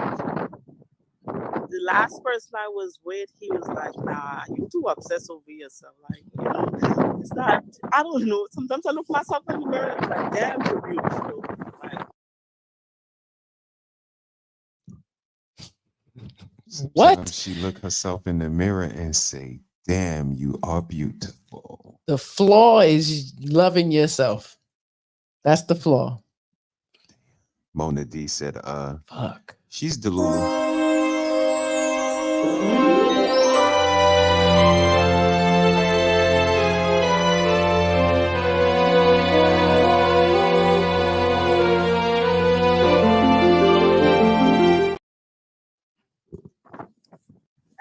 the last person I was with, he was like, "Nah, you too obsessed over yourself." Like, it's not. I don't know. Sometimes I look myself in the mirror and I'm like, "Damn, you're beautiful." Like, what? She look herself in the mirror and say, "Damn, you are beautiful." The flaw is loving yourself. That's the flaw. Mona D said, fuck. She's delulu.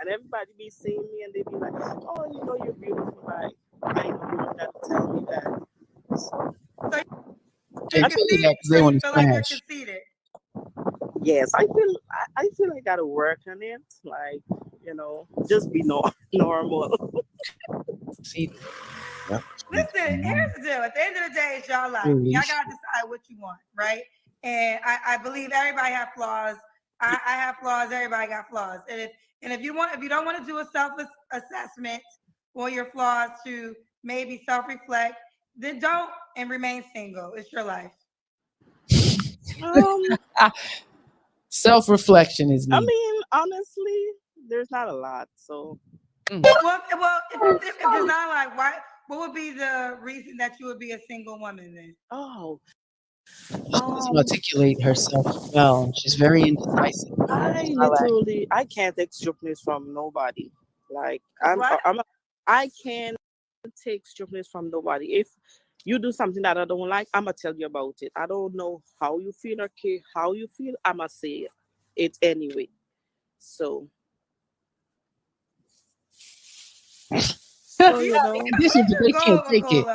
and everybody be seeing me and they be like, "Oh, you're beautiful." Like, I ain't know you don't got to tell me that. So They tell you that because they want to smash. Yes, I feel I gotta work on it. Like, just be normal. See, Listen, here's the deal. At the end of the day, it's y'all life. Y'all gotta decide what you want, right? And I believe everybody have flaws. I have flaws. Everybody got flaws. And if you don't want to do a self assessment for your flaws to maybe self reflect, then don't and remain single. It's your life. Self reflection is needed. I mean, honestly, there's not a lot. So, well, if there's not like, why? What would be the reason that you would be a single woman then? Oh, She doesn't articulate herself well. She's very indecisive. I can't take strictness from nobody. Like I can't take strictness from nobody. If you do something that I don't like, I'm gonna tell you about it. I don't know how you feel or care how you feel. I'm gonna say it anyway. So Conditions, but they can't take it.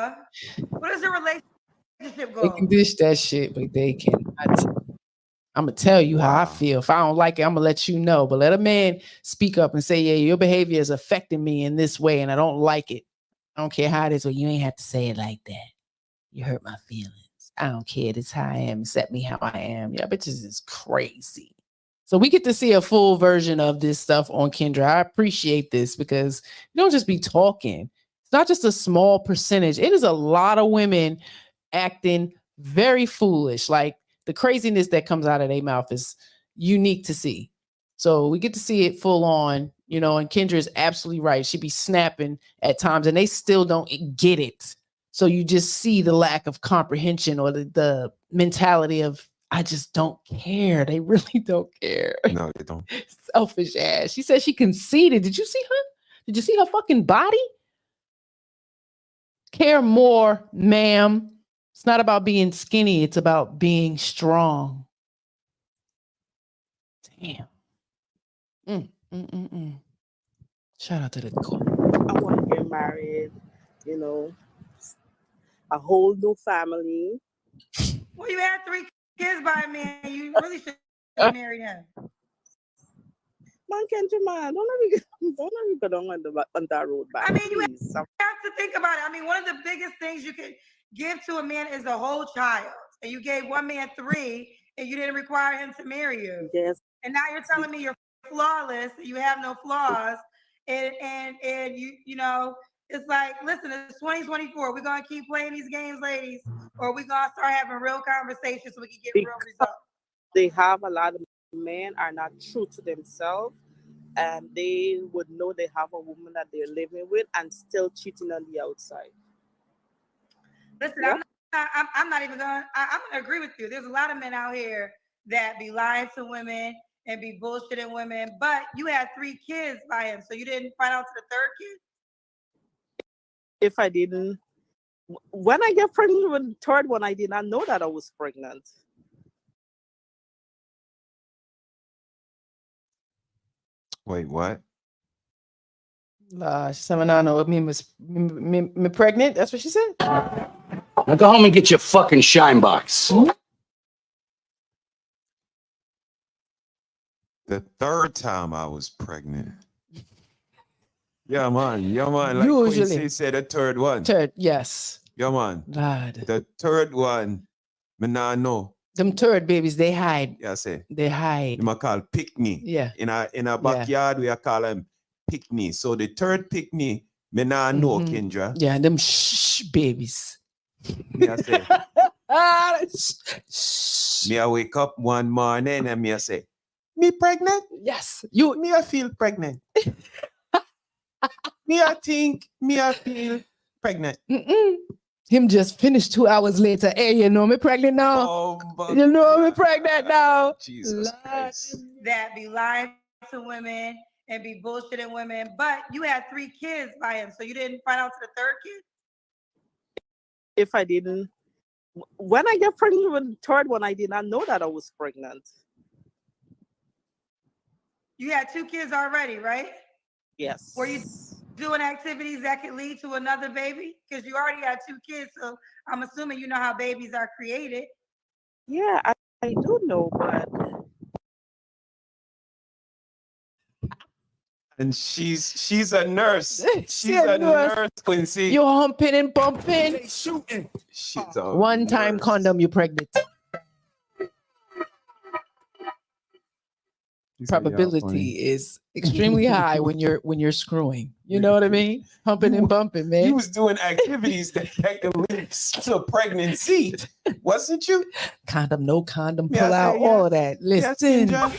What is your relationship goal? They can dish that shit, but they cannot. I'm gonna tell you how I feel. If I don't like it, I'm gonna let you know. But let a man speak up and say, "Yeah, your behavior is affecting me in this way, and I don't like it. I don't care how it is." Well, you ain't have to say it like that. You hurt my feelings. I don't care. This how I am. Accept me how I am. Yeah, bitches is crazy. So we get to see a full version of this stuff on Kendra. I appreciate this because you don't just be talking. It's not just a small percentage. It is a lot of women acting very foolish. Like the craziness that comes out of their mouth is unique to see. So we get to see it full on, and Kendra is absolutely right. She be snapping at times and they still don't get it. So you just see the lack of comprehension or the mentality of, I just don't care. They really don't care. No, they don't. Selfish ass. She said she conceded. Did you see her? Did you see her fucking body? Care more, ma'am. It's not about being skinny. It's about being strong. Damn. Shout out to the court. I want to get married, a whole new family. Well, you had 3 kids by me, and you really should marry him. Man, don't let me go down on that road back. I mean, you have to think about it. I mean, one of the biggest things you can give to a man is a whole child. And you gave one man 3, and you didn't require him to marry you. Yes. And now you're telling me you're flawless, you have no flaws, and it's like, listen, it's 2024. We're gonna keep playing these games, ladies, or we're gonna start having real conversations so we can get real results. They have a lot of men are not true to themselves, and they would know they have a woman that they're living with and still cheating on the outside. Listen, yeah. I'm not even gonna. I'm gonna agree with you. There's a lot of men out here that be lying to women and be bullshitting women, but you had 3 kids by him, so you didn't find out to the 3rd kid? If I didn't, when I get pregnant with the 3rd one, I did not know that I was pregnant. Wait, what? She said, "I know me pregnant." That's what she said. Now go home and get your fucking shine box. The 3rd time I was pregnant. Yeah, man. Like usually Quincy said, the 3rd one. 3rd, yes. Yeah, man. Lord. The 3rd one, me nah know. Them 3rd babies, they hide. Yeah, say. They hide. They call pick me. Yeah. In a backyard, we call them pick me. So the 3rd pick me nah know, Kendra. Yeah, them babies. Me I say. Me I wake up one morning and me I say, me pregnant? Yes. Me I feel pregnant. Me I feel pregnant. Him just finished 2 hours later. Hey, you know me pregnant now? You know me pregnant now? Jesus Christ. That be lying to women and be bullshitting women, but you had 3 kids by him, so you didn't find out to the 3rd kid? If I didn't, when I get pregnant with the 3rd one, I did not know that I was pregnant. You had 2 kids already, right? Yes. Were you doing activities that could lead to another baby? Because you already had 2 kids, so I'm assuming you know how babies are created. Yeah, I do know, but And she's a nurse. She's a nurse, Quincy. You're humping and bumping. She's a One time nurse. condom, you're pregnant. Probability is extremely high when you're screwing. You know what I mean? Humping and bumping, man. You was doing activities that could lead to pregnancy, wasn't you? Condom, no condom, pull out, all of that. Listen. Yes,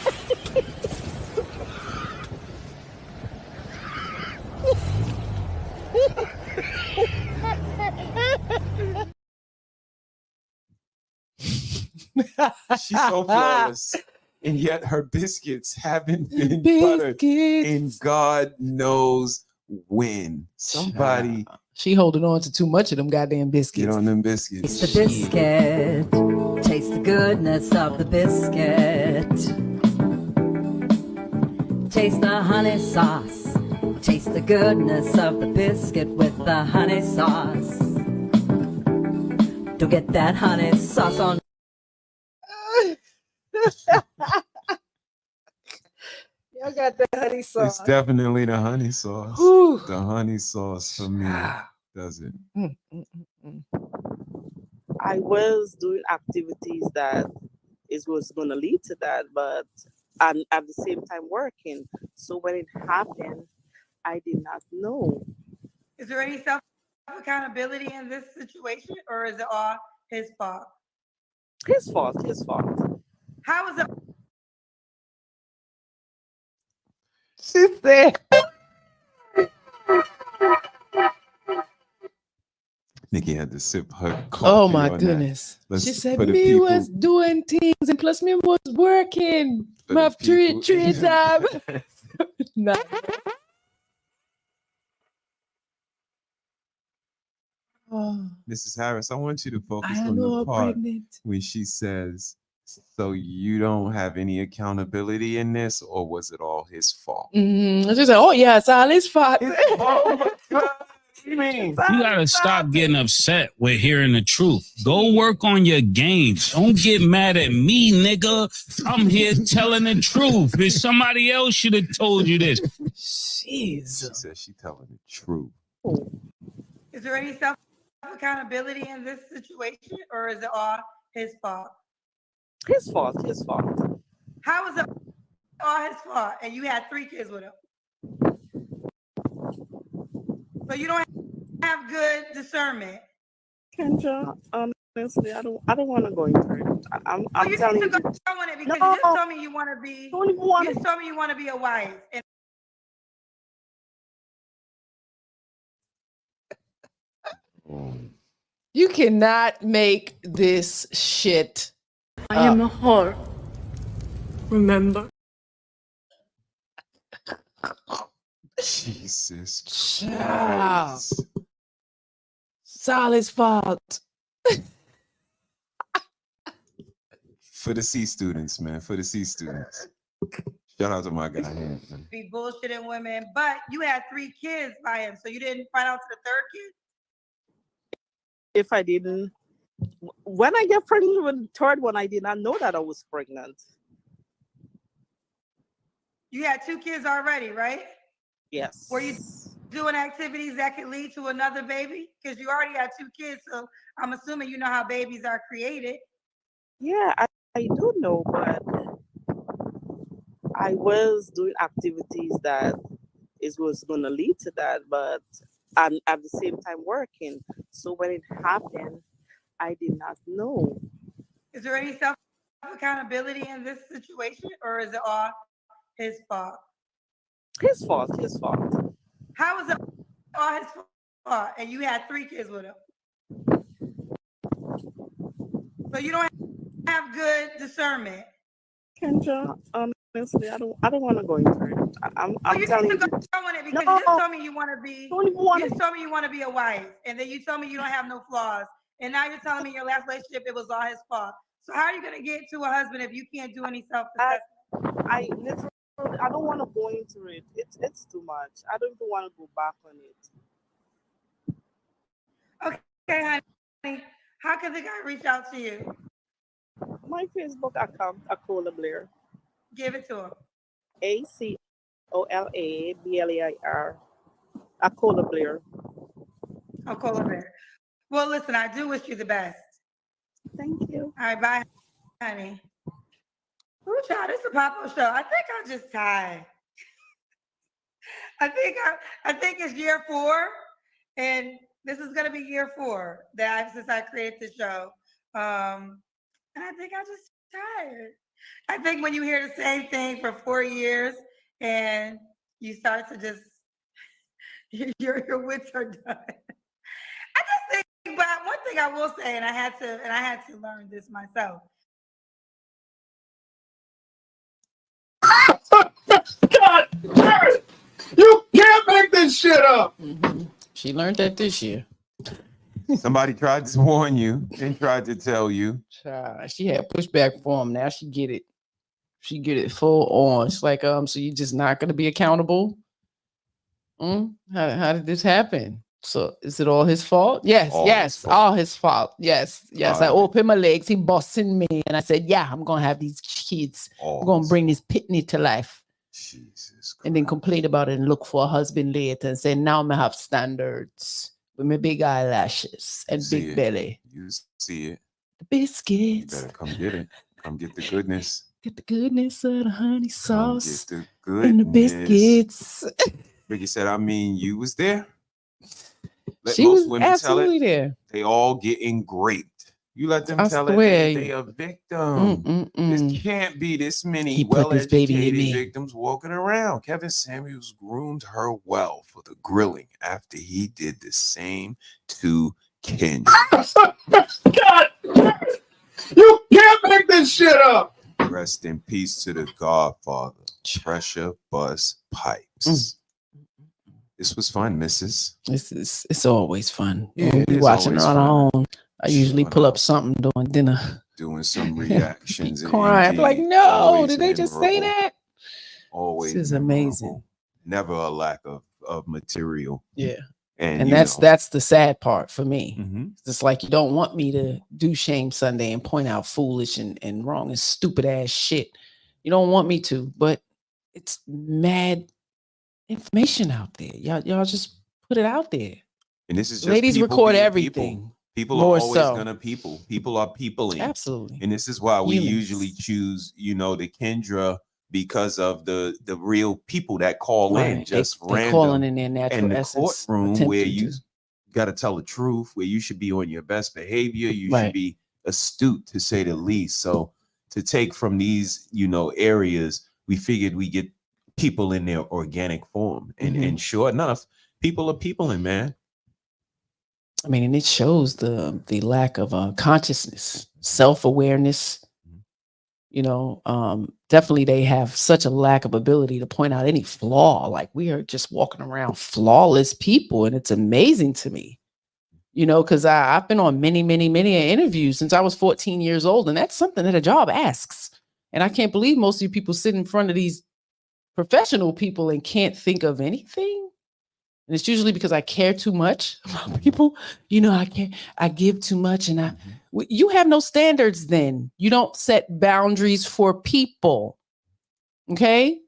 she's so flawless. And yet her biscuits haven't been buttered in God knows when. Somebody. She holding on to too much of them goddamn biscuits. Get on them biscuits. Taste the biscuit. Taste the goodness of the biscuit. Taste the honey sauce. Taste the goodness of the biscuit with the honey sauce. Don't get that honey sauce on. Y'all got the honey sauce. It's definitely the honey sauce. Whew. The honey sauce for me does it. I was doing activities that was going to lead to that, but I'm at the same time working. So when it happened, I did not know. Is there any self-accountability in this situation, or is it all his fault? His fault. His fault. How is it? She said. Nikki had to sip her coffee. Oh my goodness. She said me was doing things and plus me was working. My three time. Nah. Mrs. Harris, I want you to focus on the part when she says, so you don't have any accountability in this, or was it all his fault? She said, oh yeah, it's all his fault. Oh my God. You mean? You gotta stop getting upset with hearing the truth. Go work on your games. Don't get mad at me, nigga. I'm here telling the truth. If somebody else should have told you this. Jeez. She said she telling the truth. Is there any self-accountability in this situation, or is it all his fault? His fault. His fault. How is it all his fault? And you had 3 kids with him. So you don't have good discernment. Kendra, honestly, I don't want to go into it. I'm telling you. Go on it because you just told me you want to be. You just told me you want to be a wife. And you cannot make this shit. I am a whore. Remember? Jesus Christ. It's all his fault. For the C students, man. For the C students. Shout out to my guy here. Be bullshitting women, but you had 3 kids by him, so you didn't find out to the 3rd kid? If I didn't, when I get pregnant with the 3rd one, I did not know that I was pregnant. You had 2 kids already, right? Yes. Were you doing activities that could lead to another baby? Because you already had 2 kids, so I'm assuming you know how babies are created. Yeah, I do know, but I was doing activities that was going to lead to that, but I'm at the same time working. So when it happened, I did not know. Is there any self-accountability in this situation, or is it all his fault? His fault. His fault. How is it all his fault? And you had 3 kids with him. So you don't have good discernment. Kendra, honestly, I don't want to go into it. I'm telling you. Go on it because you just told me you want to be. You just told me you want to be a wife, and then you told me you don't have no flaws, and now you're telling me your last relationship it was all his fault. So how are you gonna get to a husband if you can't do any self-assessment? I literally, I don't want to go into it. It's too much. I don't even want to go back on it. Okay, honey. How can the guy reach out to you? My Facebook account, Akola Blair. Give it to him. O-L-A B-L-A-I-R. Acola Blair. Acola Blair. Well, listen, I do wish you the best. Thank you. All right, bye, honey. Ooh, child, this is a pop-up show. I think I'm just tired. I think it's year 4, and this is gonna be year 4 since I created the show. And I think I'm just tired. I think when you hear the same thing for 4 years and you start to just your wits are done. I just think, but one thing I will say, and I had to learn this myself. God damn it! You can't make this shit up. She learned that this year. Somebody tried to warn you and tried to tell you. She had pushback for him. Now she get it. She get it full on. It's like, so you just not gonna be accountable? How did this happen? So is it all his fault? Yes, all his fault. Yes. I opened my legs, he bossing me, and I said, yeah, I'm gonna have these kids. I'm gonna bring this pitney to life. Jesus Christ. And then complain about it and look for a husband later and say, now I'm gonna have standards with my big eyelashes and big belly. You see it. The biscuits. You better come get it. Come get the goodness. Get the goodness of the honey sauce. Get the goodness. And the biscuits. Ricky said, I mean, you was there. She was absolutely there. They all getting raped. You let them tell it they a victim. This can't be this many well-educated victims walking around. Kevin Samuels groomed her well for the grilling after he did the same to Kendra. God, you can't make this shit up. Rest in peace to the Godfather. Pressure Bust Pipes. This was fun, Mrs. It's always fun. Yeah, we're watching her on our own. I usually pull up something during dinner. Doing some reactions. Crying. I'm like, no, did they just say that? Always. This is amazing. Never a lack of material. Yeah. And that's the sad part for me. It's like you don't want me to do Shame Sunday and point out foolish and wrong and stupid ass shit. You don't want me to, but it's mad information out there. Y'all just put it out there. And this is just ladies record everything. People are always gonna people. People are peopling. Absolutely. And this is why we usually choose, the Kendra, because of the real people that call in, just random, calling in their natural and the essence, courtroom where you got to tell the truth, where you should be on your best behavior. You should be astute, to say the least. So to take from these, areas, we figured we get people in their organic form, and sure enough, people are peopling, man. I mean, and it shows the lack of consciousness, self-awareness. Definitely they have such a lack of ability to point out any flaw. Like, we are just walking around flawless people, and it's amazing to me. Because I've been on many interviews since I was 14 years old, and that's something that a job asks. And I can't believe most of you people sit in front of these professional people and can't think of anything. And it's usually because I care too much about people. I give too much, and you have no standards then. You don't set boundaries for people. Okay?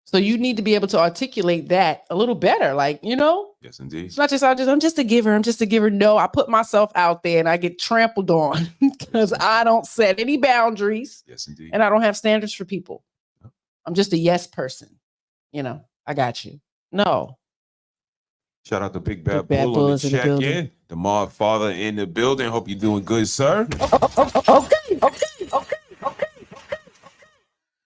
So you need to be able to articulate that a little better. Like, Yes, indeed. It's not just, I'm just a giver. No, I put myself out there and I get trampled on because I don't set any boundaries. Yes, indeed. And I don't have standards for people. I'm just a yes person. I got you. No. Shout out to Big Bad Bull on the check-in. The Mob Father in the building. Hope you're doing good, sir. Okay.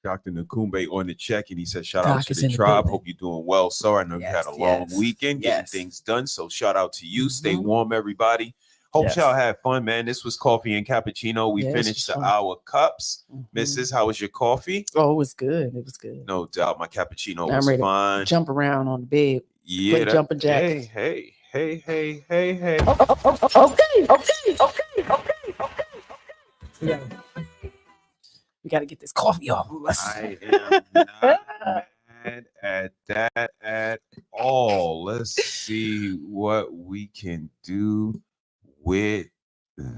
Dr. Nakumbe on the check-in. He said, shout out to the tribe. Hope you're doing well, sir. I know you had a long weekend getting things done, so shout out to you. Stay warm, everybody. Hope y'all had fun, man. This was Coffee and Cappuccino. We finished our cups. Mrs., how was your coffee? Oh, it was good. It was good. No doubt. My cappuccino was fine. Jump around on the bed. Yeah, jumping jacks. Hey. Okay. We got to get this coffee off. I am not mad at that at all. Let's see what we can do with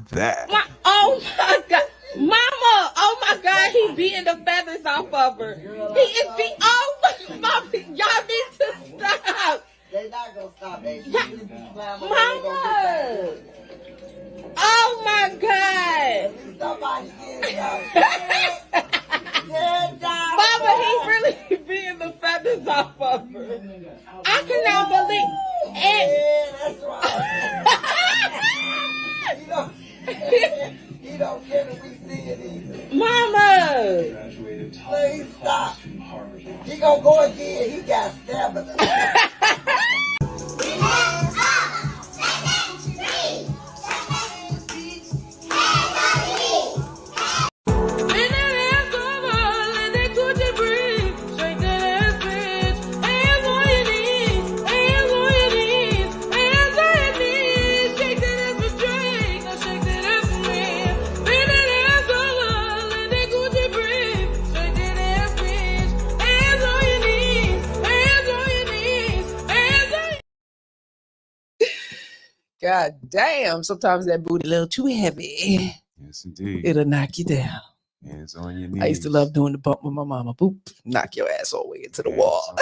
that. Oh my God. Mama, oh my God, he beating the feathers off of her. He is oh my y'all need to stop. They not gonna stop, baby. Mama. Oh my God. Somebody Mama, he really being the feathers off of her. I cannot believe it. That's right. He don't care that we see it either. Mama. Please stop. He gonna go again. He got stamina. God damn, sometimes that booty a little too heavy. Yes, indeed. It'll knock you down. Hands on your knees. I used to love doing the bump with my mama. Boop, knock your ass all the way into the wall.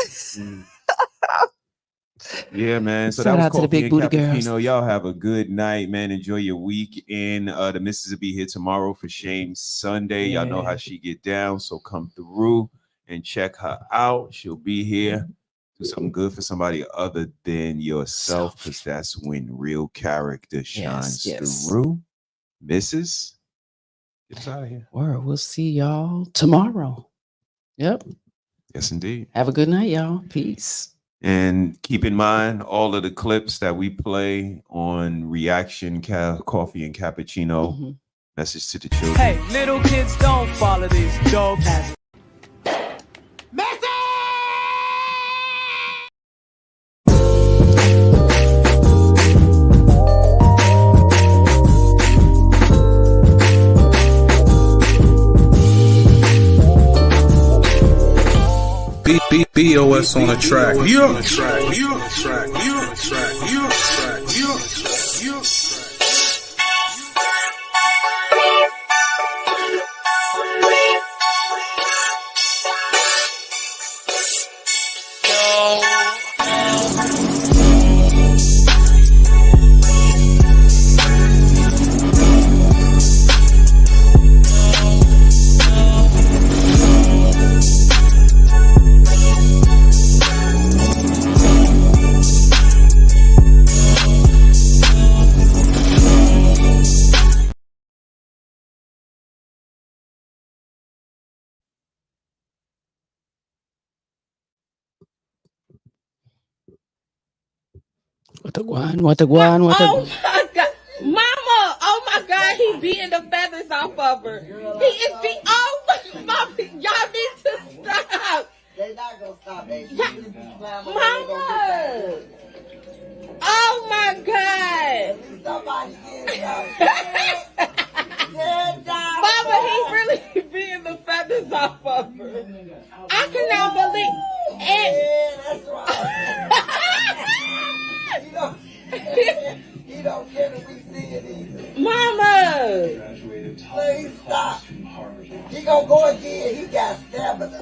Yeah, man. So Shout that was out to the Coffee big and booty Cappuccino. girls. Y'all have a good night, man. Enjoy your weekend. The missus will be here tomorrow for Shame Sunday. Y'all know how she get down, so come through and check her out. She'll be here. Do something good for somebody other than yourself, because that's when real character shines through. Mrs., get us out of here. Word, we'll see y'all tomorrow. Yep. Yes, indeed. Have a good night, y'all. Peace. And keep in mind all of the clips that we play on Reaction Coffee and Cappuccino. Message to the children. Hey, little kids, don't follow these dope ass. BOS on the track. What the guan? Oh my God. Mama, oh my God, he beating the feathers off of her. He is oh my, y'all need to stop. They not gonna stop, baby. Mama. Oh my God. Somebody Mama, he really beating the feathers off of her. I cannot believe it. That's right. He don't care that we see it either. Mama. Please stop. He gonna go again. He got stamina.